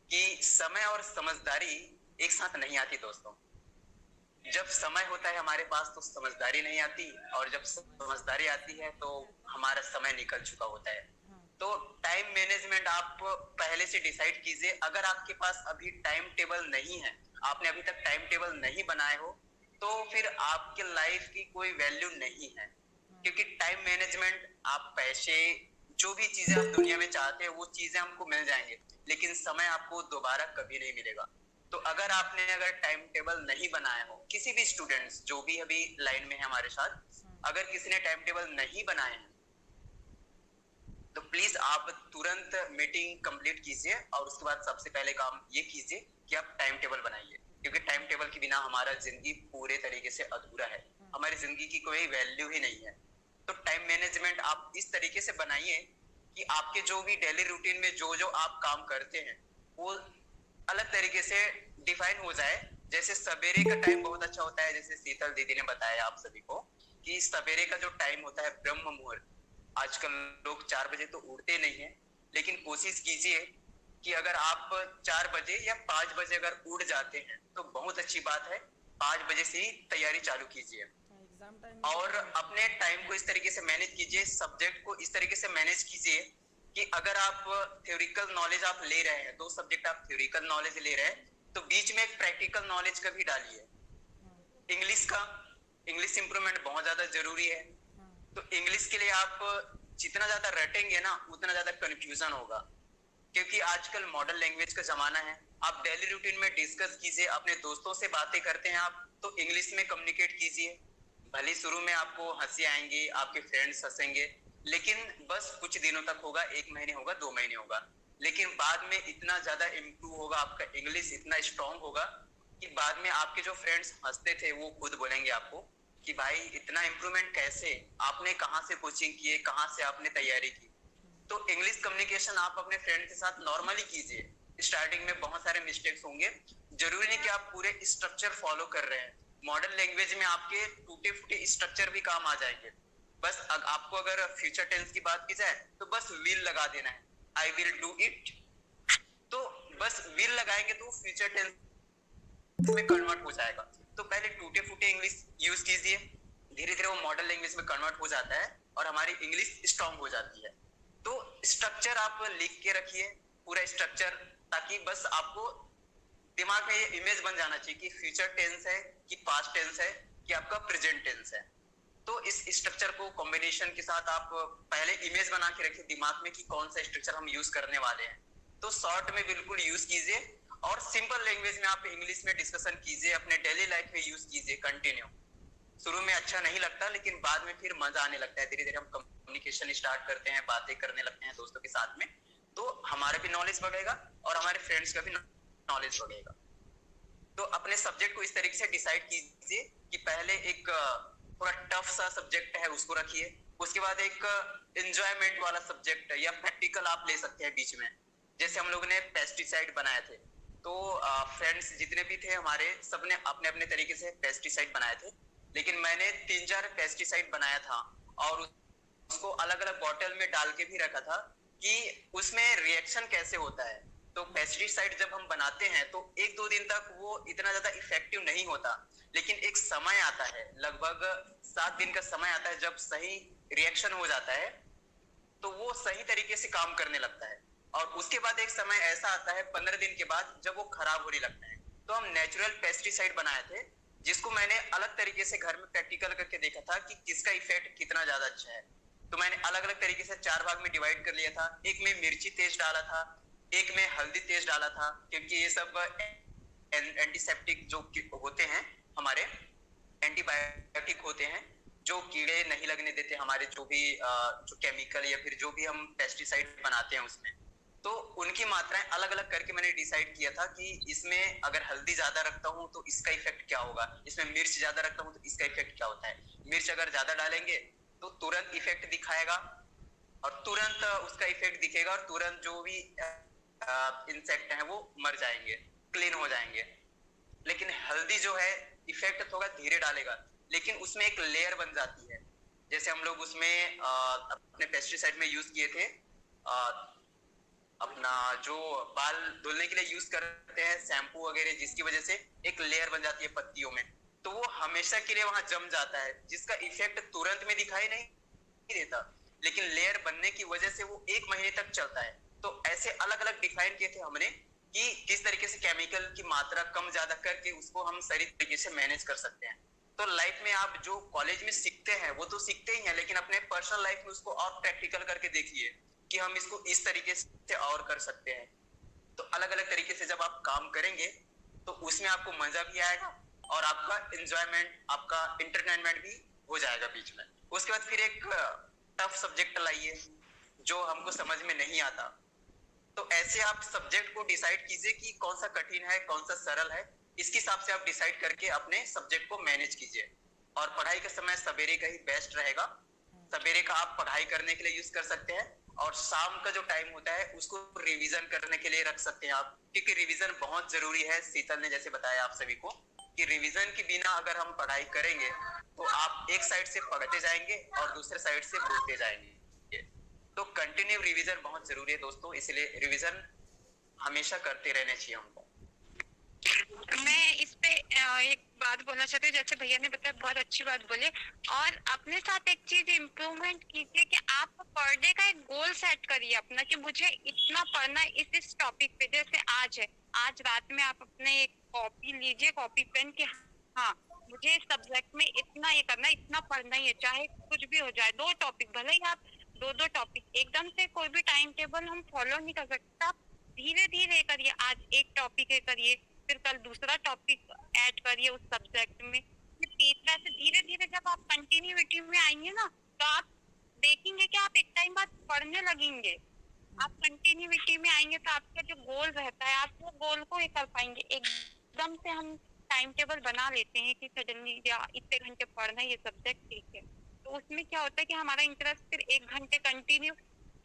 कि समय और समझदारी एक साथ नहीं आती दोस्तों। जब समय होता है हमारे पास तो समझदारी नहीं आती, और जब समझदारी आती है तो हमारा समय निकल चुका होता है। तो टाइम मैनेजमेंट आप पहले से डिसाइड कीजिए। अगर आपके पास अभी टाइम टेबल नहीं है, आपने अभी तक टाइम टेबल नहीं बनाए हो, तो फिर आपके लाइफ की कोई वैल्यू नहीं है। क्योंकि टाइम मैनेजमेंट, आप पैसे, जो भी चीजें आप दुनिया में चाहते हैं वो चीजें हमको मिल जाएंगे, लेकिन समय आपको दोबारा कभी नहीं मिलेगा। तो अगर आपने टाइम टेबल नहीं बनाया हो, किसी भी स्टूडेंट्स जो भी अभी लाइन में है हमारे साथ, अगर किसी ने टाइम टेबल नहीं बनाए हैं, तो प्लीज आप तुरंत मीटिंग कंप्लीट कीजिए, और उसके बाद सबसे पहले काम ये कीजिए कि आप टाइम टेबल बनाइए। क्योंकि टाइम टेबल के बिना हमारा जिंदगी पूरे तरीके से अधूरा है, हमारी जिंदगी की कोई वैल्यू ही नहीं है। तो टाइम मैनेजमेंट आप इस तरीके से बनाइए कि आपके जो भी डेली रूटीन में जो जो आप काम करते हैं वो अलग तरीके से डिफाइन हो जाए। जैसे सवेरे का टाइम बहुत अच्छा होता है, जैसे शीतल दीदी ने बताया आप सभी को कि सवेरे का जो टाइम होता है ब्रह्म मुहूर्त, आजकल लोग 4 बजे तो उठते नहीं है, लेकिन कोशिश कीजिए कि अगर आप 4 बजे या 5 बजे अगर उठ जाते हैं तो बहुत अच्छी बात है। 5 बजे से ही तैयारी चालू कीजिए एग्जाम टाइम और अपने टाइम को इस तरीके से मैनेज कीजिए, सब्जेक्ट को इस तरीके से मैनेज कीजिए कि अगर आप थ्योरिकल नॉलेज आप ले रहे हैं, 2 सब्जेक्ट आप थ्योरिकल नॉलेज ले रहे हैं, तो बीच में एक प्रैक्टिकल नॉलेज का भी डालिए। इंग्लिश का, इंग्लिश इंप्रूवमेंट बहुत ज्यादा जरूरी है। तो इंग्लिश के लिए आप जितना ज्यादा रटेंगे ना उतना ज्यादा कंफ्यूजन होगा, क्योंकि आजकल मॉडर्न लैंग्वेज का जमाना है। आप डेली रूटीन में डिस्कस कीजिए, अपने दोस्तों से बातें करते हैं आप तो इंग्लिश में कम्युनिकेट कीजिए। भले शुरू में आपको हंसी आएंगी, आपके फ्रेंड्स हंसेंगे, लेकिन बस कुछ दिनों तक होगा, 1 महीने होगा, 2 महीने होगा, लेकिन बाद में इतना ज्यादा इम्प्रूव होगा, आपका इंग्लिश इतना स्ट्रांग होगा कि बाद में आपके जो फ्रेंड्स हंसते थे वो खुद बोलेंगे आपको कि भाई इतना इम्प्रूवमेंट कैसे, आपने कहाँ से कोचिंग किए, कहाँ से आपने तैयारी की। तो इंग्लिश कम्युनिकेशन आप अपने फ्रेंड के साथ नॉर्मली कीजिए। स्टार्टिंग में बहुत सारे मिस्टेक्स होंगे, जरूरी नहीं कि आप पूरे स्ट्रक्चर फॉलो कर रहे हैं। मॉडर्न लैंग्वेज में आपके टूटे फूटे स्ट्रक्चर भी काम आ जाएंगे। बस आपको अगर फ्यूचर टेंस की बात की जाए तो बस विल लगा देना है, आई विल डू इट। तो बस विल लगाएंगे तो फ्यूचर टेंस में कन्वर्ट हो जाएगा। तो पहले टूटे फूटे इंग्लिश यूज कीजिए, धीरे धीरे वो मॉडर्न लैंग्वेज में कन्वर्ट हो जाता है और हमारी इंग्लिश स्ट्रांग हो जाती है। तो स्ट्रक्चर आप लिख के रखिए, पूरा स्ट्रक्चर, ताकि बस आपको दिमाग में ये इमेज बन जाना चाहिए कि फ्यूचर टेंस है कि पास्ट टेंस है कि आपका प्रेजेंट टेंस है। तो इस स्ट्रक्चर को कॉम्बिनेशन के साथ आप पहले इमेज बना के रखिए दिमाग में कि कौन सा स्ट्रक्चर हम यूज करने वाले हैं। तो शॉर्ट में बिल्कुल यूज कीजिए और सिंपल लैंग्वेज में आप इंग्लिश में डिस्कशन कीजिए, अपने डेली लाइफ में यूज कीजिए कंटिन्यू। शुरू में अच्छा नहीं लगता, लेकिन बाद में फिर मजा आने लगता है। धीरे धीरे हम कम्युनिकेशन स्टार्ट करते हैं, बातें करने लगते हैं दोस्तों के साथ में, तो हमारा भी नॉलेज बढ़ेगा और हमारे फ्रेंड्स का भी नॉलेज बढ़ेगा। तो अपने सब्जेक्ट को इस तरीके से डिसाइड कीजिए कि पहले एक थोड़ा टफ सा सब्जेक्ट है उसको रखिए, उसके बाद एक एंजॉयमेंट वाला सब्जेक्ट या प्रैक्टिकल आप ले सकते हैं बीच में। जैसे हम लोगों ने पेस्टिसाइड बनाए थे, तो फ्रेंड्स जितने भी थे हमारे, सबने अपने अपने तरीके से पेस्टिसाइड बनाए थे, लेकिन मैंने 3-4 पेस्टिसाइड बनाया था और उसको अलग अलग बॉटल में डाल के भी रखा था कि उसमें रिएक्शन कैसे होता है। तो पेस्टिसाइड जब हम बनाते हैं तो 1-2 दिन तक वो इतना ज्यादा इफेक्टिव नहीं होता, लेकिन एक समय आता है, लगभग 7 दिन का समय आता है, जब सही रिएक्शन हो जाता है तो वो सही तरीके से काम करने लगता है। और उसके बाद एक समय ऐसा आता है 15 दिन के बाद, जब वो खराब होने लगता है। तो हम नेचुरल पेस्टिसाइड बनाए थे, जिसको मैंने अलग तरीके से घर में प्रैक्टिकल करके देखा था कि किसका इफेक्ट कितना ज्यादा अच्छा है। तो मैंने अलग अलग तरीके से 4 भाग में डिवाइड कर लिया था। एक में मिर्ची तेज डाला था, एक में हल्दी तेज डाला था, क्योंकि ये सब एंटीसेप्टिक जो होते हैं हमारे, एंटीबायोटिक होते हैं, जो कीड़े नहीं लगने देते हमारे जो भी जो केमिकल या फिर जो भी हम पेस्टिसाइड बनाते हैं उसमें। तो उनकी मात्राएं अलग अलग करके मैंने डिसाइड किया था कि इसमें अगर हल्दी ज्यादा रखता हूँ तो इसका इफेक्ट क्या होगा, इसमें मिर्च ज्यादा रखता हूँ तो इसका इफेक्ट क्या होता है। मिर्च अगर ज्यादा डालेंगे तो तुरंत इफेक्ट दिखाएगा और तुरंत उसका इफेक्ट दिखेगा और तुरंत जो भी इंसेक्ट हैं वो मर जाएंगे, क्लीन हो जाएंगे। लेकिन हल्दी जो है इफेक्ट थोड़ा धीरे डालेगा, लेकिन उसमें एक लेयर बन जाती है। जैसे हम लोग उसमें अपने पेस्टिसाइड में यूज किए थे अपना जो बाल धुलने के लिए यूज करते हैं शैम्पू वगैरह, जिसकी वजह से एक लेयर बन जाती है पत्तियों में, तो वो हमेशा के लिए वहां जम जाता है, जिसका इफेक्ट तुरंत में दिखाई नहीं देता, लेकिन लेयर बनने की वजह से वो 1 महीने तक चलता है। तो ऐसे अलग अलग डिफाइन किए थे हमने कि किस तरीके से केमिकल की मात्रा कम ज्यादा करके उसको हम सही तरीके से मैनेज कर सकते हैं। तो लाइफ में आप जो कॉलेज में सीखते हैं वो तो सीखते ही हैं, लेकिन अपने पर्सनल लाइफ में उसको और प्रैक्टिकल करके देखिए कि हम इसको इस तरीके से और कर सकते हैं। तो अलग अलग तरीके से जब आप काम करेंगे तो उसमें आपको मजा भी आएगा और आपका एंजॉयमेंट, आपका इंटरटेनमेंट भी हो जाएगा बीच में। उसके बाद फिर एक टफ सब्जेक्ट लाइए जो हमको समझ में नहीं आता। तो ऐसे आप सब्जेक्ट को डिसाइड कीजिए कि कौन सा कठिन है, कौन सा सरल है, इसके हिसाब से आप डिसाइड करके अपने सब्जेक्ट को मैनेज कीजिए। और पढ़ाई का समय सवेरे का ही बेस्ट रहेगा। सवेरे का आप पढ़ाई करने के लिए यूज कर सकते हैं और शाम का जो टाइम होता है उसको रिवीजन करने के लिए रख सकते हैं आप, क्योंकि रिवीजन बहुत जरूरी है। शीतल ने जैसे बताया आप सभी को कि रिवीजन के बिना अगर हम पढ़ाई करेंगे तो आप एक साइड से पढ़ते जाएंगे और दूसरे साइड से भूलते जाएंगे। तो कंटिन्यू रिवीजन बहुत जरूरी है दोस्तों, इसलिए रिवीजन हमेशा करते रहना चाहिए हमको। मैं इस पे एक बात बोलना चाहती हूँ, जैसे भैया ने बताया बहुत अच्छी बात बोले, और अपने साथ एक चीज इम्प्रूवमेंट कीजिए कि आप पर डे का एक गोल सेट करिए अपना कि मुझे इतना पढ़ना है इस टॉपिक पे। जैसे आज है, आज रात में आप अपने एक कॉपी लीजिए, कॉपी पेन के, हाँ मुझे इस सब्जेक्ट में इतना ये करना है, इतना पढ़ना ही है, चाहे कुछ भी हो जाए। 2 टॉपिक, भले ही आप 2-2 टॉपिक, एकदम से कोई भी टाइम टेबल हम फॉलो नहीं कर सकते। आप धीरे धीरे करिए, आज एक टॉपिक करिए, फिर कल दूसरा टॉपिक ऐड करिए उस सब्जेक्ट में, फिर तीसरा से धीरे धीरे जब आप कंटिन्यूटी में आएंगे ना, तो आप देखेंगे कि आप एक टाइम बाद पढ़ने लगेंगे। आप कंटिन्यूटी में आएंगे तो आपका जो गोल रहता है आप वो गोल को ये कर पाएंगे। एकदम से हम टाइम टेबल बना लेते हैं कि सडनली या इतने घंटे पढ़ना है ये सब्जेक्ट, ठीक है, तो उसमें क्या होता है कि हमारा इंटरेस्ट फिर 1 घंटे कंटिन्यू,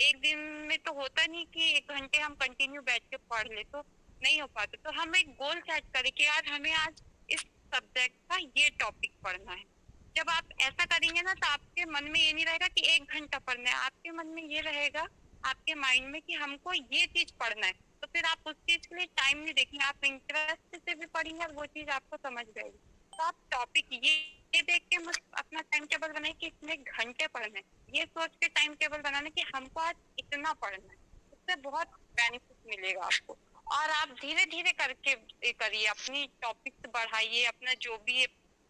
एक दिन में तो होता नहीं कि 1 घंटे हम कंटिन्यू बैठ के पढ़ ले, तो नहीं हो पाता। तो हम एक गोल सेट करें कि यार हमें आज इस सब्जेक्ट का ये टॉपिक पढ़ना है। जब आप ऐसा करेंगे ना तो आपके मन में ये नहीं रहेगा कि 1 घंटा पढ़ना है, आपके मन में ये रहेगा, आपके माइंड में कि हमको ये चीज पढ़ना है। तो फिर आप उस चीज के लिए टाइम नहीं देखेंगे, आप इंटरेस्ट से भी पढ़ेंगे और वो चीज आपको समझ जाएगी। तो आप टॉपिक ये देख के मत अपना टाइम टेबल बनाए कि इतने घंटे पढ़ना है, ये सोच के टाइम टेबल बनाना कि हमको आज इतना पढ़ना है। उससे बहुत बेनिफिट मिलेगा आपको, और आप धीरे धीरे करके करिए, अपनी टॉपिक्स बढ़ाइए, अपना जो भी है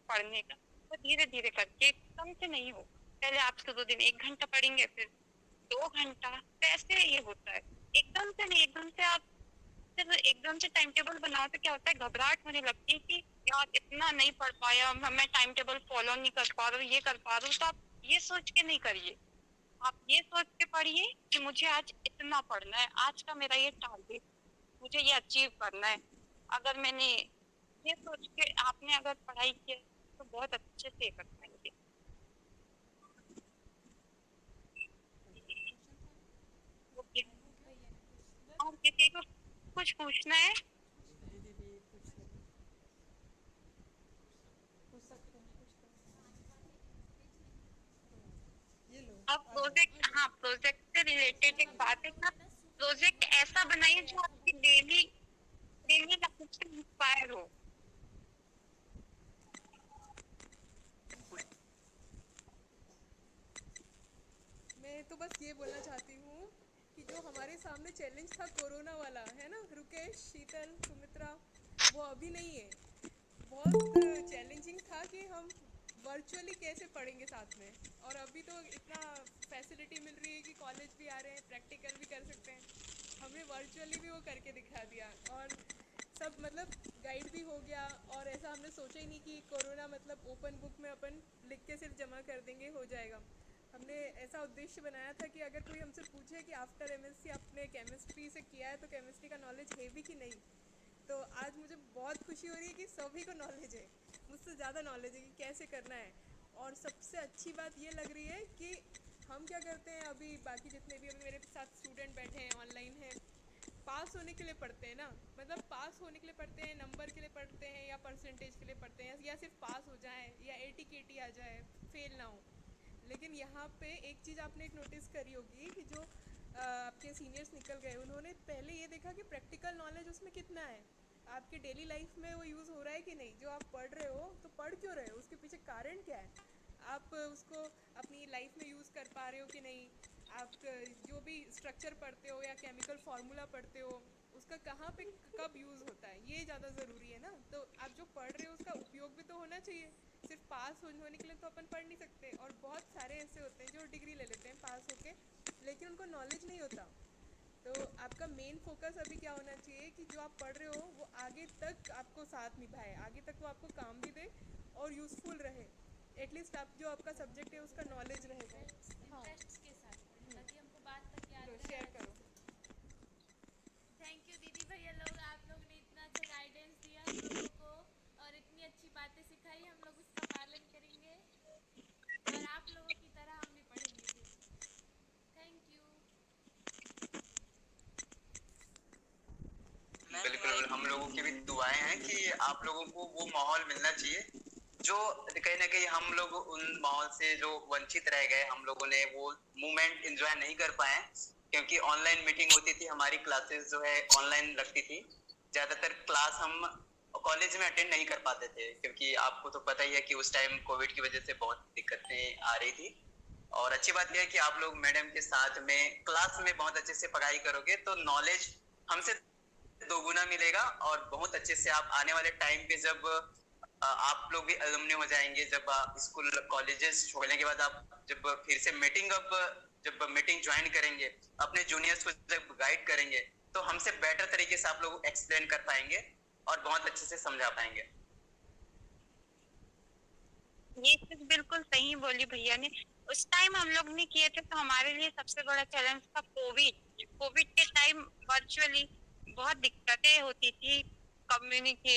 पढ़ने का वो धीरे धीरे करके, एकदम से नहीं हो। पहले आप शुरू दिन 1 घंटा पढ़ेंगे, फिर 2 घंटा, तो ऐसे ये होता है। एकदम से नहीं, एकदम से आप सिर्फ एकदम से टाइम टेबल बनाओ तो क्या होता है, घबराहट होने लगती है कि यार इतना नहीं पढ़ पाया, मैं टाइम टेबल फॉलो नहीं कर पा रहा हूँ, ये कर पा रहा हूँ। तो आप ये सोच के नहीं करिए, आप ये सोच के पढ़िए कि मुझे आज इतना पढ़ना है, आज का मेरा ये टारगेट, मुझे ये अचीव करना है। अगर मैंने ये सोच के आपने अगर पढ़ाई की है, तो बहुत अच्छे से कर पाएंगे। ओके। और किसी को कुछ पूछना है? अब प्रोजेक्ट, हाँ प्रोजेक्ट से रिलेटेड एक बात है ना, प्रोजेक्ट ऐसा बनाइए जो आपकी डेली डेली लाइफ से इंस्पायर हो। मैं तो बस ये बोलना चाहती हूँ कि जो हमारे सामने चैलेंज था कोरोना वाला, है ना रुकेश, शीतल, सुमित्रा, वो अभी नहीं है। बहुत चैलेंजिंग था कि हम वर्चुअली कैसे पढ़ेंगे साथ में, और अभी तो इतना फैसिलिटी मिल रही है कि कॉलेज भी आ रहे हैं, प्रैक्टिकल भी कर सकते हैं। हमने वर्चुअली भी वो करके दिखा दिया, और सब मतलब गाइड भी हो गया। और ऐसा हमने सोचा ही नहीं कि कोरोना मतलब ओपन बुक में अपन लिख के सिर्फ जमा कर देंगे, हो जाएगा। हमने ऐसा उद्देश्य बनाया था कि अगर कोई हमसे पूछे कि आफ्टर एमएससी आपने केमिस्ट्री से किया है तो केमिस्ट्री का नॉलेज है भी कि नहीं, तो आज मुझे बहुत खुशी हो रही है कि सभी को नॉलेज है, मुझसे ज़्यादा नॉलेज है कि कैसे करना है। और सबसे अच्छी बात ये लग रही है कि हम क्या करते हैं, अभी बाकी जितने भी अभी मेरे साथ स्टूडेंट बैठे हैं, ऑनलाइन हैं, पास होने के लिए पढ़ते हैं ना, मतलब पास होने के लिए पढ़ते हैं, नंबर के लिए पढ़ते हैं, या परसेंटेज के लिए पढ़ते हैं, या सिर्फ पास हो जाए या एटी आ जाए, फेल ना हो। लेकिन यहाँ पे एक चीज़ आपने एक नोटिस करी होगी कि जो आपके सीनियर्स निकल गए, उन्होंने पहले ये देखा कि प्रैक्टिकल नॉलेज उसमें कितना है, आपके डेली लाइफ में वो यूज़ हो रहा है कि नहीं। जो आप पढ़ रहे हो तो पढ़ क्यों रहे हो, उसके पीछे कारण क्या है, आप उसको अपनी लाइफ में यूज़ कर पा रहे हो कि नहीं। आप जो भी स्ट्रक्चर पढ़ते हो या केमिकल फार्मूला पढ़ते हो, उसका कहाँ पे कब यूज़ होता है, ये ज़्यादा ज़रूरी है ना। तो आप जो पढ़ रहे हो उसका उपयोग भी तो होना चाहिए, सिर्फ पास होने के लिए तो अपन पढ़ नहीं सकते। और बहुत सारे ऐसे होते हैं जो डिग्री ले लेते हैं पास होके, लेकिन उनको नॉलेज नहीं होता। तो आपका मेन फोकस अभी क्या होना चाहिए कि जो आप पढ़ रहे हो वो आगे तक आपको साथ निभाए, आगे तक वो आपको काम भी दे और यूज़फुल रहे। एटलीस्ट आप जो आपका सब्जेक्ट है उसका नॉलेज रहेगा। हाँ, इंटरेस्ट के साथ पढ़ें ताकि हमको बात तक याद रहे। शेयर करो। थैंक यू दीदी भैया लोग, आप लोग ने इतना अच्छा गाइडेंस दिया हम लोगों को और इतनी अच्छी बातें सिखाई, हम लोग उसका पालन करेंगे और आप लोगों की तरह हम भी पढ़ेंगे फिर। Thank you. लोगों की भी दुआएं हैं कि आप लोगों को वो माहौल मिलना चाहिए जो कहीं ना कहीं हम लोग उन माहौल से जो वंचित रह गए, हम लोगों ने वो मोमेंट एंजॉय नहीं कर पाए क्योंकि ऑनलाइन मीटिंग होती थी, हमारी क्लासेस जो है ऑनलाइन लगती थी। ज्यादातर क्लास हम कॉलेज में अटेंड नहीं कर पाते थे क्योंकि आपको तो पता ही है कि उस टाइम कोविड की वजह से बहुत दिक्कतें आ रही थी। और अच्छी बात यह है कि आप लोग मैडम के साथ में क्लास में बहुत अच्छे से पढ़ाई करोगे तो नॉलेज हमसे दोगुना मिलेगा और बहुत अच्छे से आप आने वाले टाइम पे जब आप लोग भी अलुमनी हो जाएंगे, जब स्कूल कॉलेजेस छोड़ने के बाद आप जब फिर से जब मीटिंग ज्वाइन करेंगे, अपने जूनियर्स को जब गाइड करेंगे तो हमसे बेटर तरीके से आप लोग एक्सप्लेन कर पाएंगे और बहुत अच्छे से समझा पाएंगे। ये चीज बिल्कुल सही बोली भैया ने। उस टाइम हम लोग ने किए थे तो हमारे लिए सबसे बड़ा चैलेंज था कोविड के टाइम वर्चुअली बहुत दिक्कतें होती थी, कम्युनिकेशन